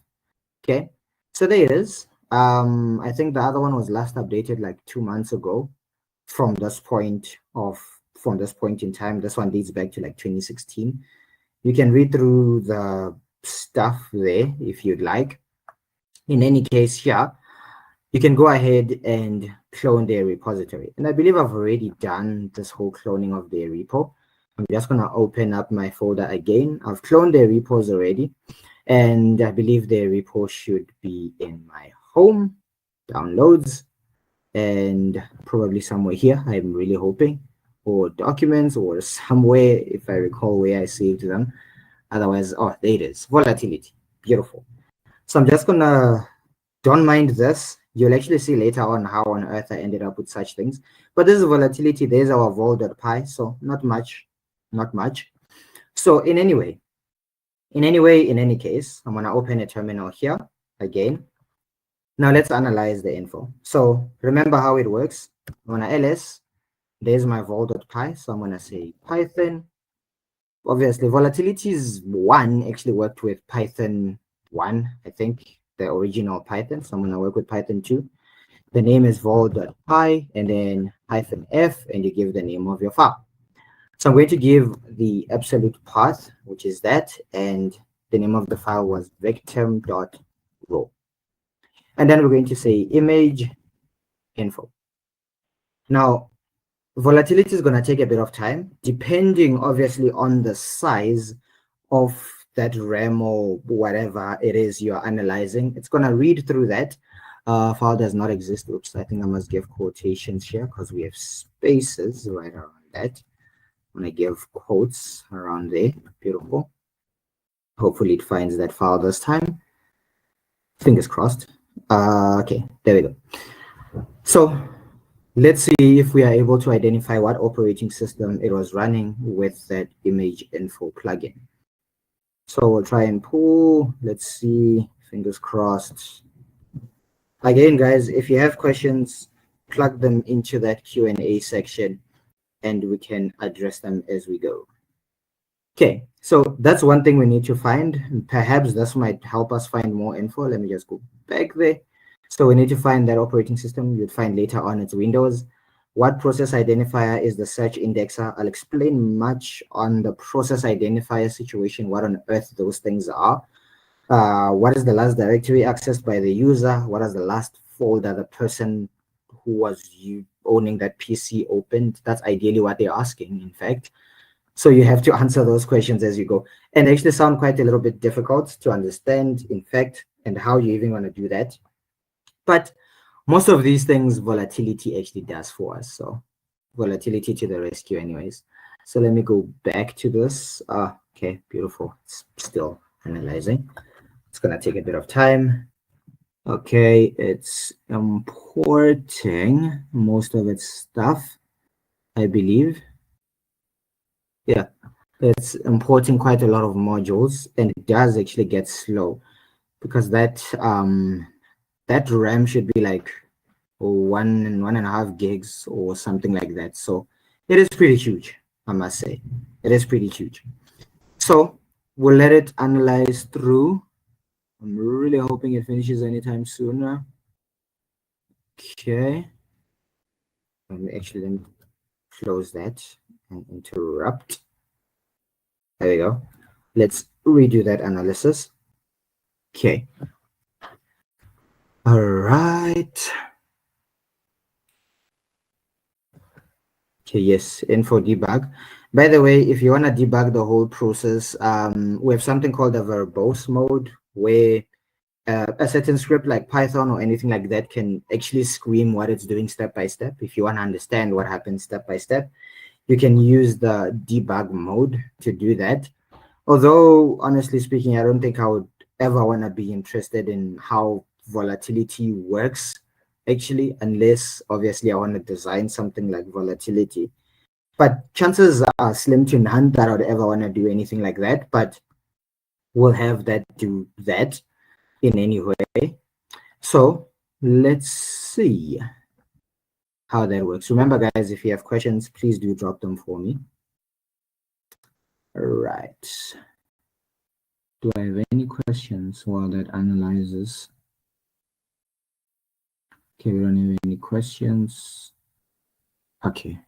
Okay, so there it is. I think the other one was last updated like 2 months ago. From this point in time, this one dates back to like 2016. You can read through the stuff there if you'd like. In any case, here you can go ahead and clone their repository. And I believe I've already done this whole cloning of their repo. I'm just going to open up my folder again. I've cloned their repos already. And I believe their repo should be in my home, downloads, and probably somewhere here, I'm really hoping, or documents, or somewhere, if I recall where I saved them. Otherwise, oh, there it is, volatility, beautiful. So I'm just going to, don't mind this. You'll actually see later on how on earth I ended up with such things. But this is volatility. There's our vol.py. So not much. So in any case, I'm going to open a terminal here again. Now let's analyze the info. So remember how it works. I'm going to ls. There's my vol.py. So I'm going to say Python. Obviously, volatility is 1 actually worked with Python 1, I think. The original Python. So I'm going to work with Python 2. The name is vol.py and then -f, and you give the name of your file. So I'm going to give the absolute path, which is that, and the name of the file was victim.raw. And then we're going to say image info. Now, volatility is going to take a bit of time, depending obviously on the size of that RAM or whatever it is you're analyzing. It's going to read through that. File does not exist. Oops, I think I must give quotations here because we have spaces right around that. I'm going to give quotes around there. Beautiful. Hopefully it finds that file this time. Fingers crossed. Okay, there we go. So let's see if we are able to identify what operating system it was running with that image info plugin. So we'll try and pull. Let's see. Fingers crossed. Again, guys, if you have questions, plug them into that Q&A section and we can address them as we go. Okay, so that's one thing we need to find. Perhaps this might help us find more info. Let me just go back there. So we need to find that operating system. You'd find later on it's Windows. What process identifier is the search indexer? I'll explain much on the process identifier situation, what on earth those things are. What is the last directory accessed by the user? What is the last folder the person who was owning that PC opened? That's ideally what they're asking, in fact. So you have to answer those questions as you go. And they actually sound quite a little bit difficult to understand, in fact, and how you even want to do that. But most of these things, volatility actually does for us. So volatility to the rescue anyways. So let me go back to this. Okay, beautiful. It's still analyzing. It's going to take a bit of time. Okay, it's importing most of its stuff, I believe. Yeah, it's importing quite a lot of modules, and it does actually get slow because that RAM should be like 1.5 gigs or something like that. So it is pretty huge, I must say. It is pretty huge. So we'll let it analyze through. I'm really hoping it finishes anytime sooner. Okay. Let me close that and interrupt. There we go. Let's redo that analysis. Okay. All right. Okay, yes, info debug. By the way, if you want to debug the whole process, we have something called a verbose mode where a certain script like Python or anything like that can actually scream what it's doing step by step. If you want to understand what happens step by step, you can use the debug mode to do that. Although, honestly speaking, I don't think I would ever want to be interested in how volatility works, actually, unless obviously I want to design something like volatility. But chances are slim to none that I would ever want to do anything like that. But we'll have that do that in any way. So let's see how that works. Remember, guys, if you have questions, please do drop them for me. All right. Do I have any questions while that analyzes? Okay, we don't have any questions. Okay.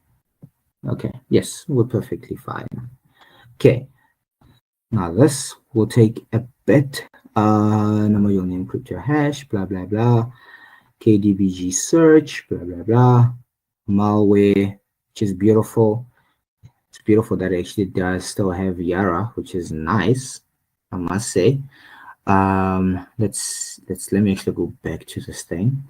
Okay. Yes, we're perfectly fine. Okay. Now this will take a bit. Number your name, crypto hash, blah blah blah. KDBG search, blah blah blah. Malware, which is beautiful. It's beautiful that it actually does still have Yara, which is nice, I must say. Let me actually go back to this thing.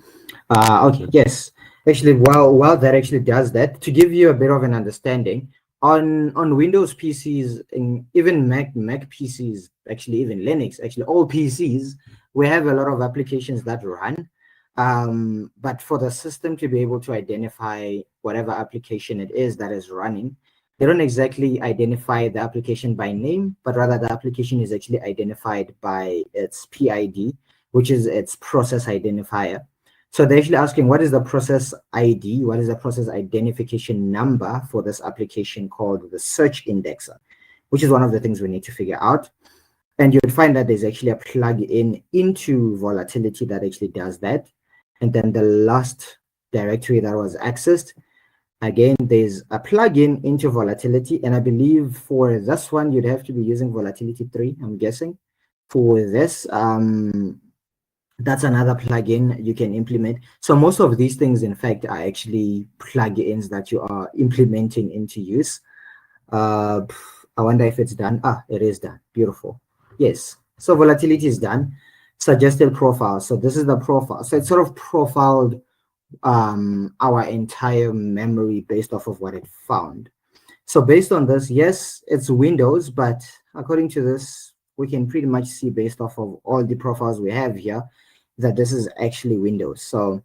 Okay, yes. Actually, while that actually does that, to give you a bit of an understanding, on Windows PCs and even Mac PCs, actually even Linux, actually all PCs, we have a lot of applications that run. But for the system to be able to identify whatever application it is that is running, they don't exactly identify the application by name, but rather the application is actually identified by its PID, which is its process identifier. So they're actually asking, what is the process ID? What is the process identification number for this application called the search indexer, which is one of the things we need to figure out. And you'd find that there's actually a plug-in into volatility that actually does that. And then the last directory that was accessed, again, there's a plugin into volatility. And I believe for this one, you'd have to be using volatility 3, I'm guessing. For this, that's another plugin you can implement. So most of these things, in fact, are actually plugins that you are implementing into use. I wonder if it's done. It is done. Beautiful. Yes. So volatility is done. Suggested profile. So this is the profile. So it sort of profiled our entire memory based off of what it found. So based on this, yes, it's Windows, but according to this, we can pretty much see based off of all the profiles we have here that this is actually Windows. So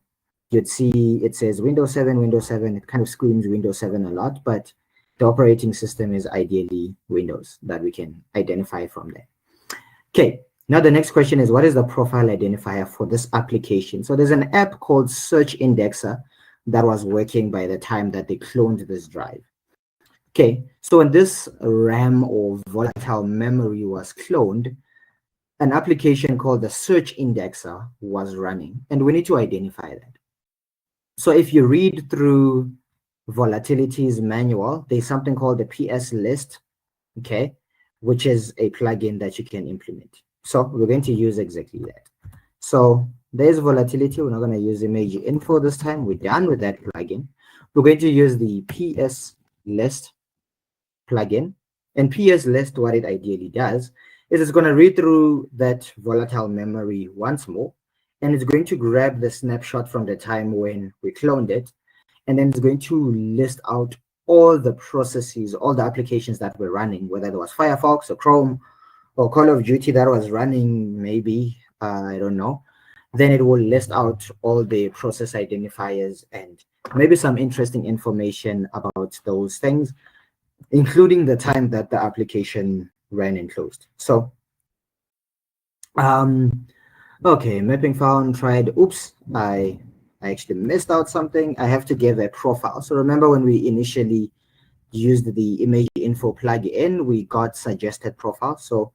you'd see it says Windows 7, Windows 7. It kind of screams Windows 7 a lot, but the operating system is ideally Windows that we can identify from there. Okay, now the next question is, what is the profile identifier for this application? So there's an app called Search Indexer that was working by the time that they cloned this drive. Okay, so when this RAM or volatile memory was cloned, an application called the Search Indexer was running, and we need to identify that. So if you read through Volatility's manual, there's something called the PS list, okay, which is a plugin that you can implement. So we're going to use exactly that. So there's volatility. We're not going to use image info this time. We're done with that plugin. We're going to use the PS list plugin. And PS list, what it ideally does is it's going to read through that volatile memory once more, and it's going to grab the snapshot from the time when we cloned it, and then it's going to list out all the processes, all the applications that were running, whether it was Firefox or Chrome or Call of Duty that was running, maybe, I don't know. Then it will list out all the process identifiers and maybe some interesting information about those things, including the time that the application ran and closed. So, okay, mapping found, tried. Oops, I actually missed out something. I have to give a profile. So remember when we initially used the image info plugin, we got suggested profile. So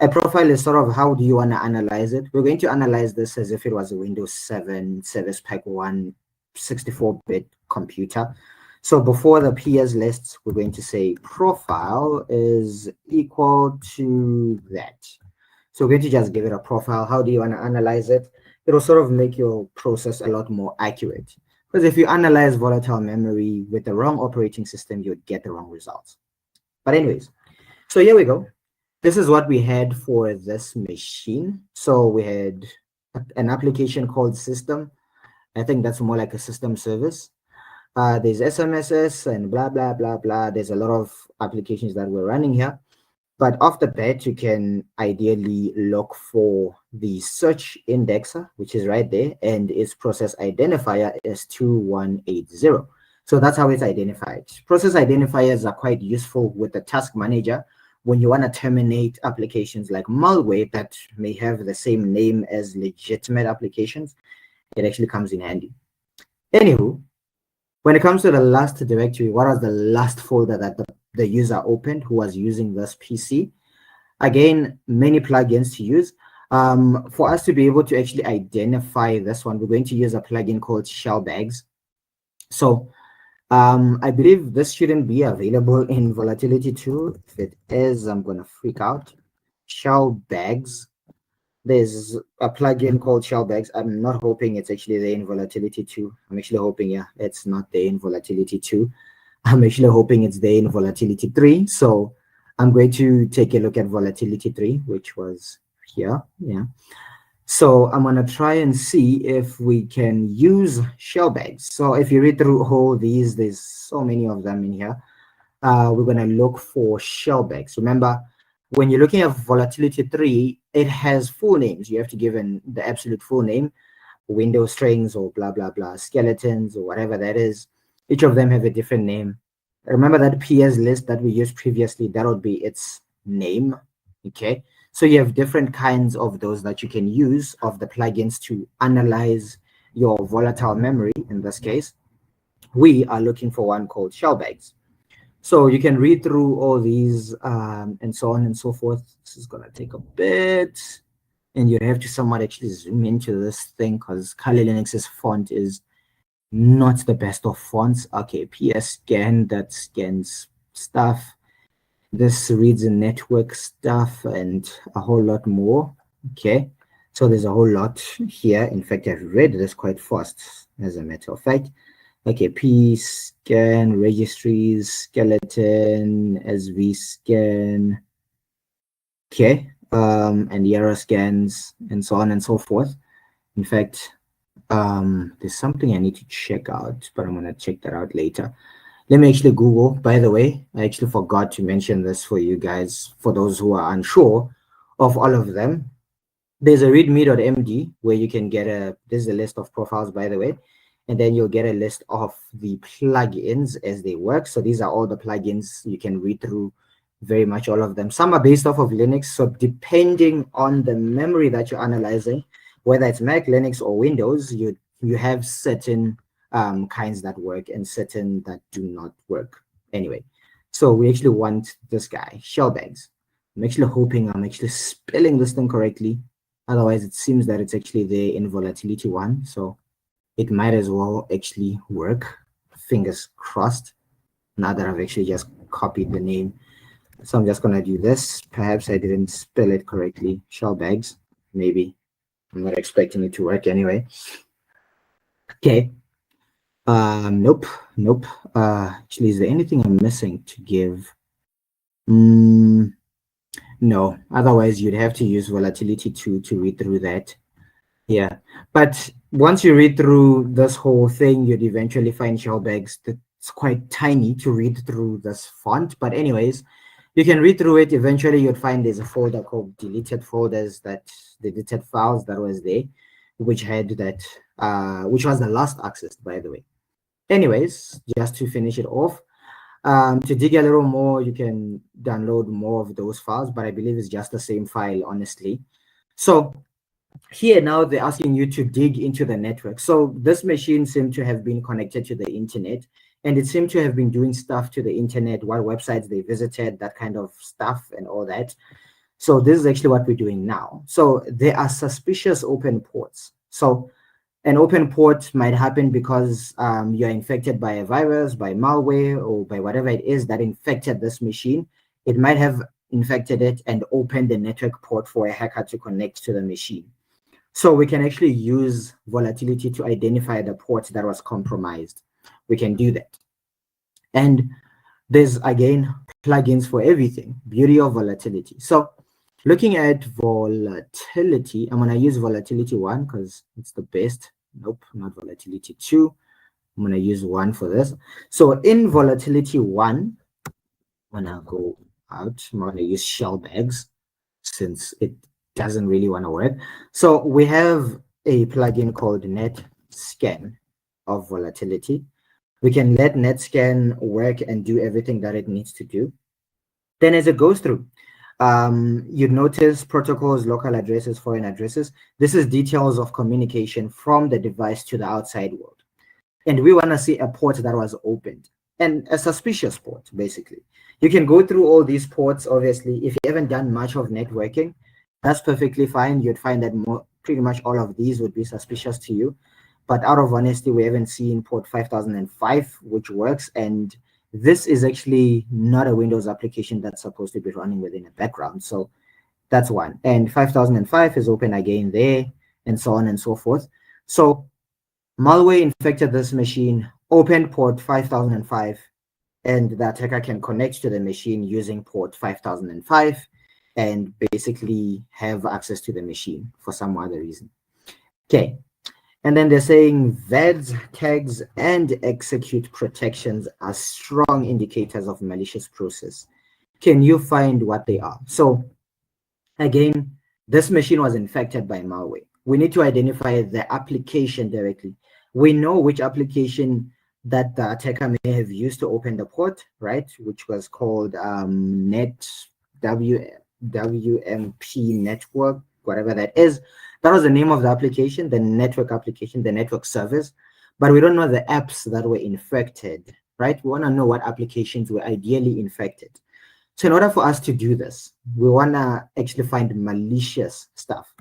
a profile is sort of how do you want to analyze it? We're going to analyze this as if it was a Windows 7 Service Pack 1 64-bit computer. So before the PS lists, we're going to say profile is equal to that. So we're going to just give it a profile. How do you want to analyze it? It'll sort of make your process a lot more accurate. Because if you analyze volatile memory with the wrong operating system, you'd get the wrong results. But anyways, so here we go. this is what we had for this machine. So we had an application called system. I think that's more like a system service. There's SMSs and blah, blah, blah, blah. There's a lot of applications that we're running here. But off the bat, you can ideally look for the search indexer, which is right there, and its process identifier is 2180. So that's how it's identified. Process identifiers are quite useful with the task manager when you want to terminate applications like malware that may have the same name as legitimate applications. It actually comes in handy. Anywho, when it comes to the last directory, what was the last folder that the user opened who was using this PC? Again, many plugins to use. For us to be able to actually identify this one, we're going to use a plugin called Shellbags. So I believe this shouldn't be available in Volatility 2. If it is, I'm going to freak out. Shellbags. There's a plugin called Shellbags. I'm not hoping it's actually there in Volatility 2. I'm actually hoping, yeah, it's not there in Volatility 2. I'm actually hoping it's there in Volatility 3. So I'm going to take a look at Volatility 3, which was here. Yeah. So I'm going to try and see if we can use Shellbags. So if you read through all these, there's so many of them in here. We're going to look for Shellbags. Remember, when you're looking at Volatility 3, it has full names. You have to give in the absolute full name, window strings or blah, blah, blah, skeletons or whatever that is. Each of them have a different name. Remember that PS list that we used previously, that would be its name, okay? So you have different kinds of those that you can use of the plugins to analyze your volatile memory. In this case, we are looking for one called Shellbags. So you can read through all these and so on and so forth. This is going to take a bit. And you have to somewhat actually zoom into this thing because Kali Linux's font is not the best of fonts. Okay, PS scan, that scans stuff. This reads the network stuff and a whole lot more. Okay, so there's a whole lot here. In fact, I've read this quite fast, as a matter of fact. Okay, P scan, registries, skeleton, SV scan, okay, and Yara scans, and so on and so forth. In fact, there's something I need to check out, but I'm gonna check that out later. Let me actually Google. By the way, I actually forgot to mention this for you guys, for those who are unsure of all of them. There's a readme.md where you can get there's a list of profiles, by the way, and then you'll get a list of the plugins as they work. So these are all the plugins. You can read through very much all of them. Some are based off of Linux. So depending on the memory that you're analyzing, whether it's Mac, Linux, or Windows, you have certain kinds that work and certain that do not work. Anyway, so we actually want this guy, Shellbags. I'm actually hoping I'm actually spelling this thing correctly. Otherwise, it seems that it's actually there in Volatility 1. So it might as well actually work. Fingers crossed. Now that I've actually just copied the name. So I'm just going to do this. Perhaps I didn't spell it correctly. Shellbags, maybe. I'm not expecting it to work anyway. Okay. Nope. Actually, is there anything I'm missing to give? No. Otherwise, you'd have to use Volatility 2 to read through that. Yeah, but once you read through this whole thing, you'd eventually find Shellbags that's quite tiny to read through this font. But anyways, you can read through it. Eventually, you'd find there's a folder called deleted folders, that deleted files that was there, which had that, which was the last accessed, by the way. Anyways, just to finish it off, to dig a little more, you can download more of those files, but I believe it's just the same file, honestly. So here now they're asking you to dig into the network. So this machine seemed to have been connected to the internet, and it seemed to have been doing stuff to the internet, what websites they visited, that kind of stuff and all that. So this is actually what we're doing now. So there are suspicious open ports. So an open port might happen because you're infected by a virus, by malware, or by whatever it is that infected this machine. It might have infected it and opened the network port for a hacker to connect to the machine. So we can actually use Volatility to identify the port that was compromised. We can do that. And there's, again, plugins for everything. Beauty of volatility. So looking at volatility, I'm going to use volatility 1 because it's the best. Nope, not volatility 2. I'm going to use 1 for this. So in volatility 1, I'm going to go out. I'm going to use shell bags since it doesn't really want to work. So we have a plugin called net scan of volatility. We can let net scan work and do everything that it needs to do. Then as it goes through, you'd notice protocols, local addresses, foreign addresses. This is details of communication from the device to the outside world. And we want to see a port that was opened and a suspicious port, basically. You can go through all these ports, obviously. If you haven't done much of networking, that's perfectly fine. You'd find that pretty much all of these would be suspicious to you. But out of honesty, we haven't seen port 5005, which works. And this is actually not a Windows application that's supposed to be running within a background. So that's one. And 5005 is open again there, and so on and so forth. So malware infected this machine, opened port 5005, and the attacker can connect to the machine using port 5005 and basically have access to the machine for some other reason. Okay. And then they're saying VADs, tags, and execute protections are strong indicators of malicious process. Can you find what they are? So again, this machine was infected by malware. We need to identify the application directly. We know which application that the attacker may have used to open the port, right? Which was called WMP network, whatever that is. That was the name of the application, the network application, the network service. But we don't know the apps that were infected, right? We want to know what applications were ideally infected. So in order for us to do this, we want to actually find malicious stuff.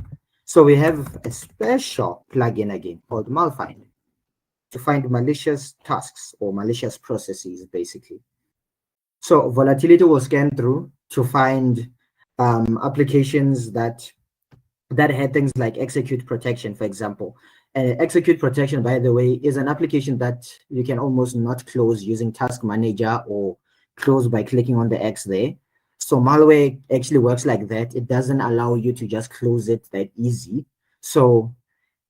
So we have a special plugin again called malfind to find malicious tasks or malicious processes, basically. So volatility will scan through to find applications that had things like execute protection, for example. And execute protection, by the way, is an application that you can almost not close using Task Manager or close by clicking on the X there. So malware actually works like that. It doesn't allow you to just close it that easy. So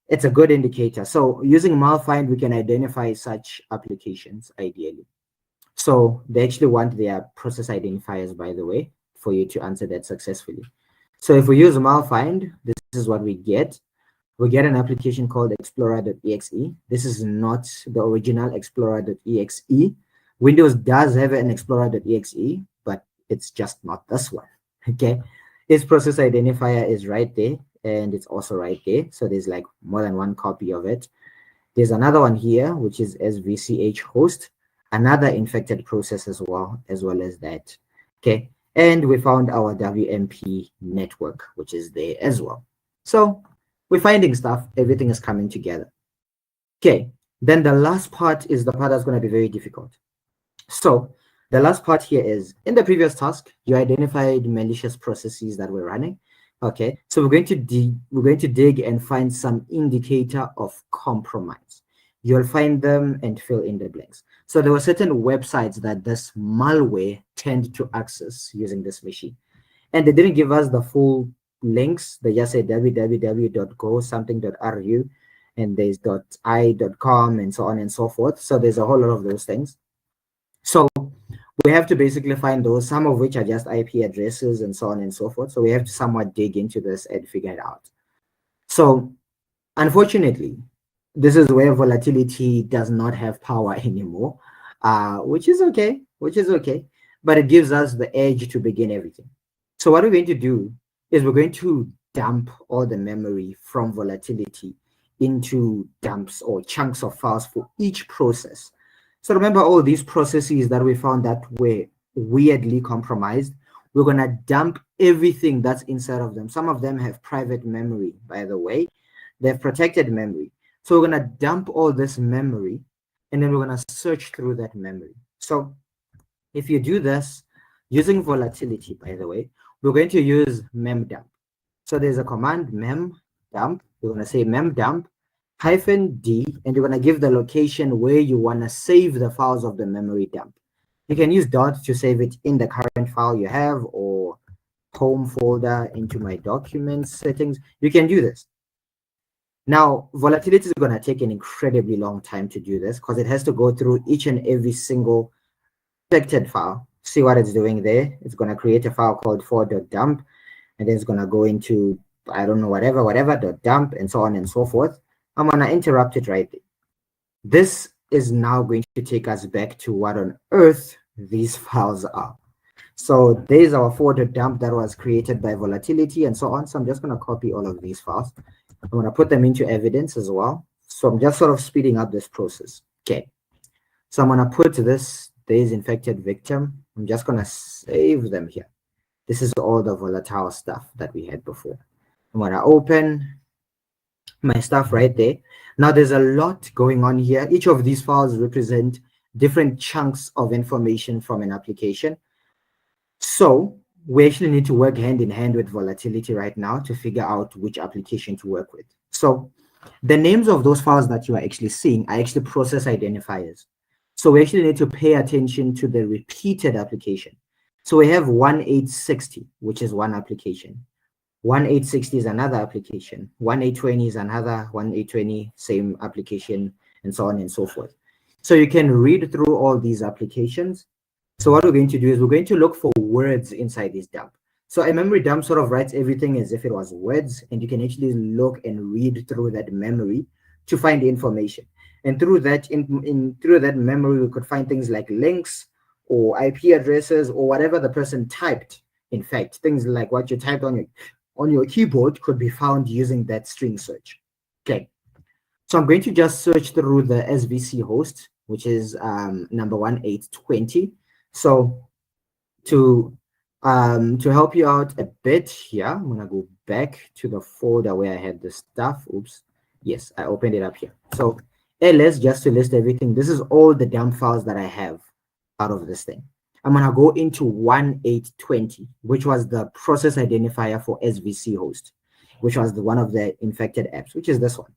it's a good indicator. So using malfind, we can identify such applications ideally. So they actually want their process identifiers, by the way, for you to answer that successfully. So if we use malfind, this is what we get. We get an application called explorer.exe. This is not the original explorer.exe. Windows does have an explorer.exe, but it's just not this one, okay? Its process identifier is right there, and it's also right there. So there's like more than one copy of it. There's another one here, which is svch host, another infected process as well as that, okay? And we found our WMP network, which is there as well. So we're finding stuff, everything is coming together. Okay, then the last part is the part that's going to be very difficult. So the last part here is, in the previous task, you identified malicious processes that were running. Okay, so we're going to dig and find some indicator of compromise. You'll find them and fill in the blanks. So there were certain websites that this malware tend to access using this machine. And they didn't give us the full links. They just said www.go something.ru and there's .i.com and so on and so forth. So there's a whole lot of those things. So we have to basically find those, some of which are just IP addresses and so on and so forth. So we have to somewhat dig into this and figure it out. So unfortunately, this is where volatility does not have power anymore, which is okay, but it gives us the edge to begin everything. So what we're going to do is we're going to dump all the memory from volatility into dumps or chunks of files for each process. So remember all these processes that we found that were weirdly compromised, we're going to dump everything that's inside of them. Some of them have private memory, by the way. They have protected memory. So we're going to dump all this memory, and then we're going to search through that memory. So if you do this using volatility, by the way, we're going to use memdump. So there's a command memdump. We're going to say memdump -d, and you're going to give the location where you want to save the files of the memory dump. You can use dot to save it in the current file you have, or home folder into my documents settings. You can do this. Now, volatility is going to take an incredibly long time to do this because it has to go through each and every single affected file. See what it's doing there? It's going to create a file called for.dump, and then it's going to go into, I don't know, whatever.dump, and so on and so forth. I'm going to interrupt it right there. This is now going to take us back to what on earth these files are. So there's our for.dump that was created by volatility and so on. So I'm just going to copy all of these files. I'm going to put them into evidence as well. So I'm just sort of speeding up this process. Okay. So I'm going to put this, there's infected victim. I'm just going to save them here. This is all the volatile stuff that we had before. I'm going to open my stuff right there. Now there's a lot going on here. Each of these files represent different chunks of information from an application. So we actually need to work hand in hand with volatility right now to figure out which application to work with. So the names of those files that you are actually seeing are actually process identifiers. So we actually need to pay attention to the repeated application. So we have 1860, which is one application. 1860 is another application. 1820 is another. 1820, same application, and so on and so forth. So you can read through all these applications. So what we're going to do is we're going to look for words inside this dump. So a memory dump sort of writes everything as if it was words, and you can actually look and read through that memory to find information. And through that, through that memory, we could find things like links or IP addresses or whatever the person typed. In fact, things like what you typed on your keyboard could be found using that string search. Okay. So I'm going to just search through the SVC host, which is number 1820. So to help you out a bit here, I'm gonna go back to the folder where I had the stuff. Oops. Yes, I opened it up here. So ls, just to list everything, this is all the dump files that I have out of this thing. I'm gonna go into 1820, which was the process identifier for SVC host, which was one of the infected apps, which is this one.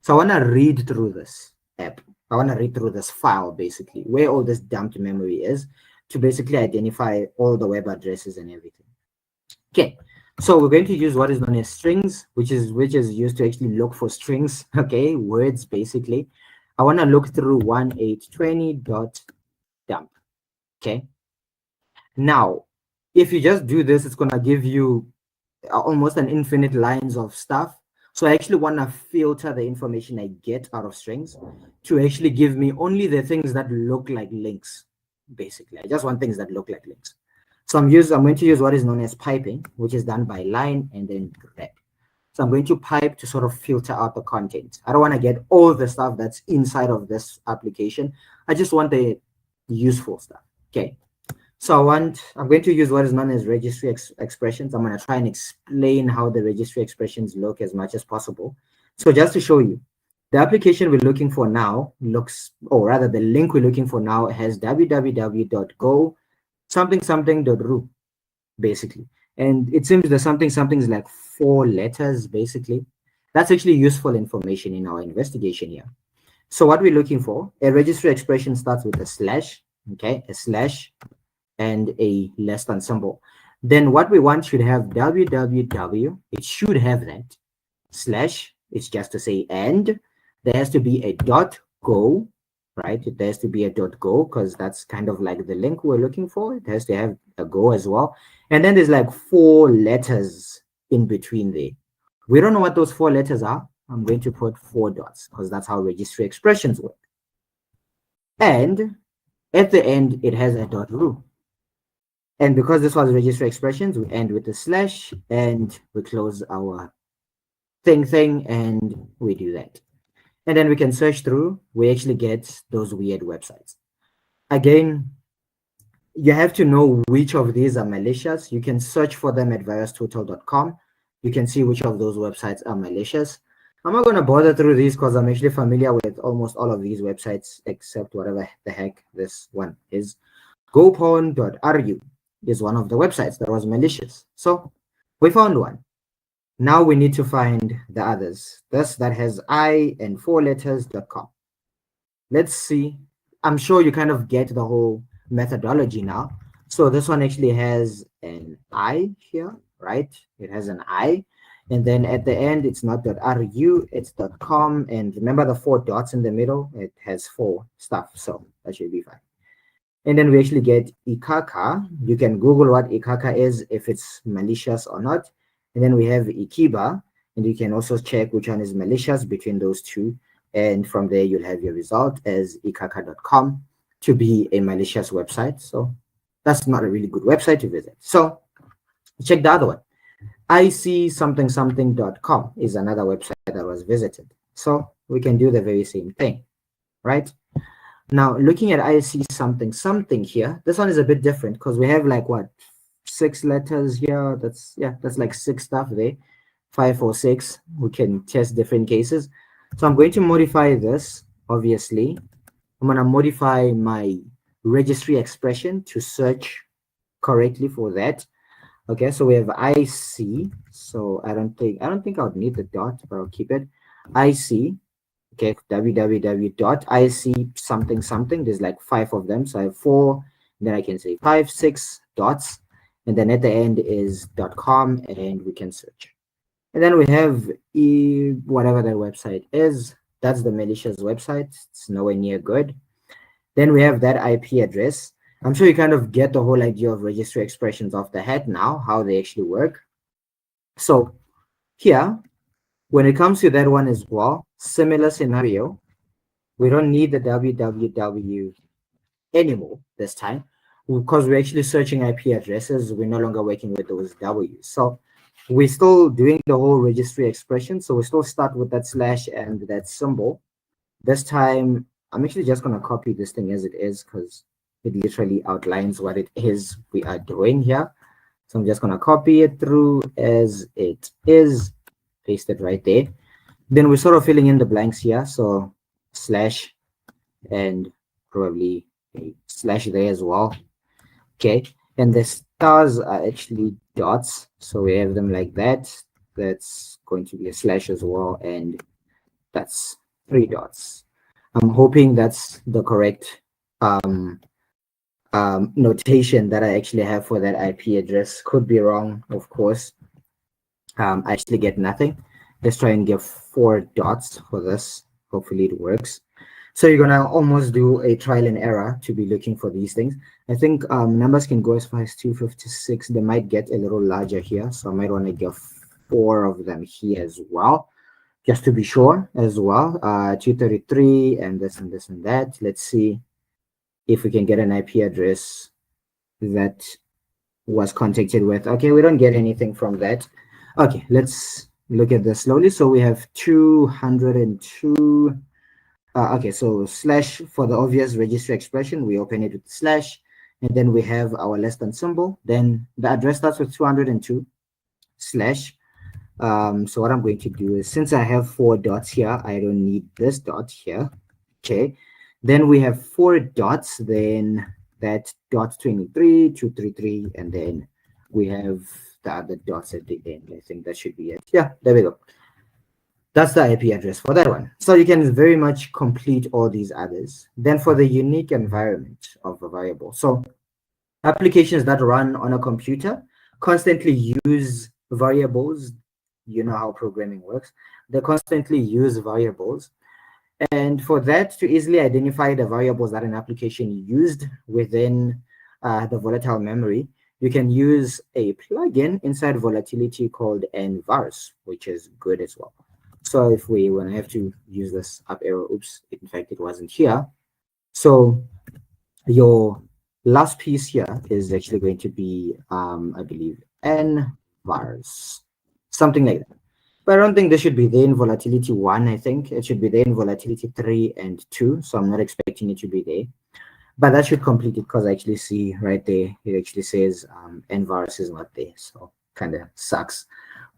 So I wanna read through this app. I wanna read through this file, basically, where all this dumped memory is, to basically identify all the web addresses and everything. Okay, so we're going to use what is known as strings, which is used to actually look for strings, okay, words basically. I want to look through 1820.dump. Okay. Now, if you just do this, it's gonna give you almost an infinite lines of stuff. So I actually want to filter the information I get out of strings to actually give me only the things that look like links. Basically, I just want things that look like links. So I'm going to use what is known as piping, which is done by line and then grep. So I'm going to pipe to sort of filter out the content. I don't want to get all the stuff that's inside of this application. I just want the useful stuff. Okay. So I'm going to use what is known as registry expressions. I'm going to try and explain how the registry expressions look as much as possible. So just to show you, the application we're looking for now looks, or rather the link we're looking for now has www.go something.ru, basically. And it seems the something is like 4 letters, basically. That's actually useful information in our investigation here. So what we're looking for, a registry expression starts with a slash, okay, a slash and a less than symbol. Then what we want should have www, it should have that, slash, it's just to say and, there has to be a .go, right? There has to be a .go because that's kind of like the link we're looking for. It has to have a go as well. And then there's like 4 letters in between there. We don't know what those 4 letters are. I'm going to put 4 dots because that's how registry expressions work. And at the end, it has a .ru. And because this was registry expressions, we end with a slash and we close our thing and we do that. And then we can search through, we actually get those weird websites. Again, you have to know which of these are malicious. You can search for them at virustotal.com. You can see which of those websites are malicious. I'm not going to bother through these because I'm actually familiar with almost all of these websites except whatever the heck this one is. Gopon.ru is one of the websites that was malicious. So we found one. Now we need to find the others. This that has I and 4 letters.com. Let's see. I'm sure you kind of get the whole methodology now. So this one actually has an I here, right? It has an I. And then at the end, it's not .ru, it's .com. And remember the four dots in the middle? It has four stuff. So that should be fine. And then we actually get Ikaka. You can Google what Ikaka is, if it's malicious or not. And then we have Ikiba, and you can also check which one is malicious between those two. And from there, you'll have your result as ikaka.com to be a malicious website. So that's not a really good website to visit. So check the other one. IC something something.com is another website that was visited. So we can do the very same thing, right? Now, looking at IC something something here, this one is a bit different because we have like what, 6 letters here. That's like 6 stuff there, 5 or 6. We can test different cases. So I'm going to modify this. Obviously, I'm going to modify my registry expression to search correctly for that. Okay, so we have IC. So I don't think I would need the dot, but I'll keep it. IC. Okay, www.ic something something. There's like 5 of them, so I have 4. Then I can say 5, 6 dots, and then at the end is .com, and we can search. And then we have whatever that website is. That's the malicious website. It's nowhere near good. Then we have that IP address. I'm sure you kind of get the whole idea of registry expressions off the head now, how they actually work. So here, when it comes to that one as well, similar scenario, we don't need the www anymore this time because we're actually searching IP addresses. We're no longer working with those W's. So we're still doing the whole registry expression. So we still start with that slash and that symbol. This time, I'm actually just going to copy this thing as it is because it literally outlines what it is we are doing here. So I'm just going to copy it through as it is, paste it right there. Then we're sort of filling in the blanks here. So slash and probably a slash there as well. Okay. And the stars are actually dots. So we have them like that. That's going to be a slash as well. And that's 3 dots. I'm hoping that's the correct notation that I actually have for that IP address. Could be wrong, of course. I actually get nothing. Let's try and give 4 dots for this. Hopefully it works. So you're gonna almost do a trial and error to be looking for these things. I think numbers can go as far as 256. They might get a little larger here, so I might want to give 4 of them here as well, just to be sure as well. 233 and this and this and that. Let's see if we can get an IP address that was contacted with. Okay, we don't get anything from that. Okay, let's look at this slowly. So we have 202. Okay, so slash for the obvious registry expression, we open it with slash, and then we have our less than symbol. Then the address starts with 202 slash. So what I'm going to do is, since I have 4 dots here, I don't need this dot here. Okay, then we have 4 dots, then that dot 23, 233, and then we have the other dots at the end. I think that should be it. Yeah, there we go. That's the IP address for that one. So you can very much complete all these others. Then for the unique environment of a variable. So applications that run on a computer constantly use variables. You know how programming works. They constantly use variables. And for that to easily identify the variables that an application used within the volatile memory, you can use a plugin inside Volatility called nvars, which is good as well. So if we want to have to use this up arrow, oops, in fact, it wasn't here. So your last piece here is actually going to be, I believe, nvars, something like that. But I don't think this should be there in Volatility 1, I think. It should be there in Volatility 3 and 2, so I'm not expecting it to be there. But that should complete it because I actually see right there, it actually says nvars is not there, so kind of sucks.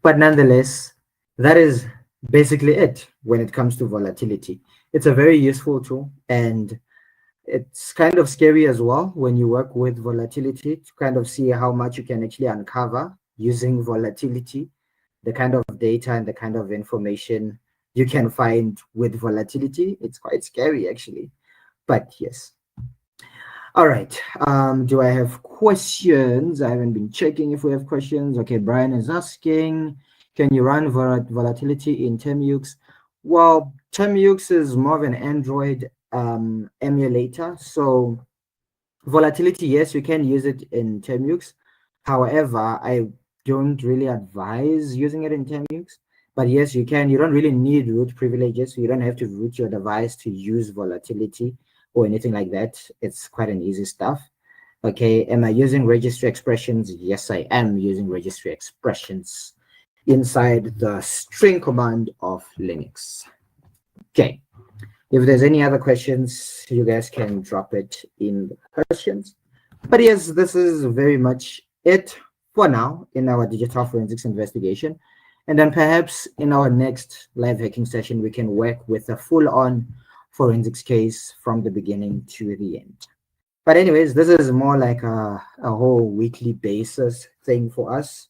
But nonetheless, that is basically it when it comes to volatility. It's a very useful tool, and it's kind of scary as well when you work with volatility to kind of see how much you can actually uncover using volatility, the kind of data and the kind of information you can find with volatility. It's quite scary actually, but yes. All right. Do I have questions? I haven't been checking if we have questions. Okay, Brian is asking, can you run volatility in Temux? Well, Temux is more of an Android emulator. So volatility, yes, you can use it in Temux. However, I don't really advise using it in Temux. But yes, you can. You don't really need root privileges. You don't have to root your device to use volatility or anything like that. It's quite an easy stuff. Okay, am I using registry expressions? Yes, I am using registry expressions inside the string command of Linux. Okay, if there's any other questions, you guys can drop it in the questions. But yes, this is very much it for now in our digital forensics investigation. And then perhaps in our next live hacking session, we can work with a full-on forensics case from the beginning to the end. But anyways, this is more like a whole weekly basis thing for us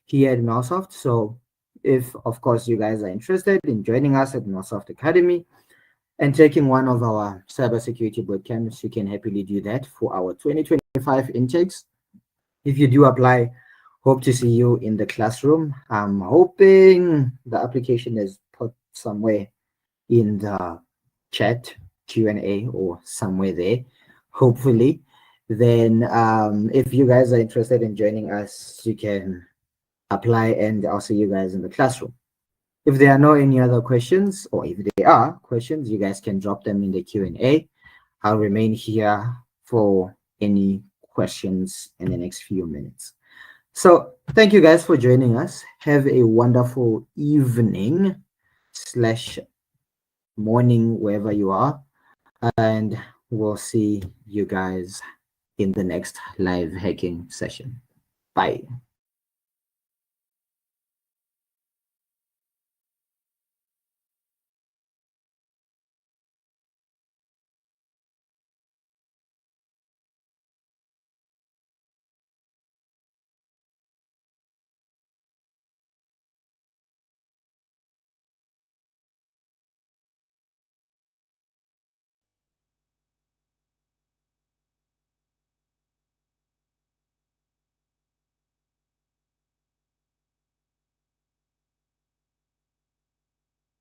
here at Microsoft. So if, of course, you guys are interested in joining us at Microsoft Academy and taking one of our cybersecurity bootcamps, you can happily do that for our 2025 intakes. If you do apply, hope to see you in the classroom. I'm hoping the application is put somewhere in the chat Q&A or somewhere there, hopefully. Then if you guys are interested in joining us, you can apply and I'll see you guys in the classroom. If there are no any other questions, or if there are questions, you guys can drop them in the Q&A. I'll remain here for any questions in the next few minutes. So thank you guys for joining us. Have a wonderful evening slash morning, wherever you are. And we'll see you guys in the next live hacking session. Bye.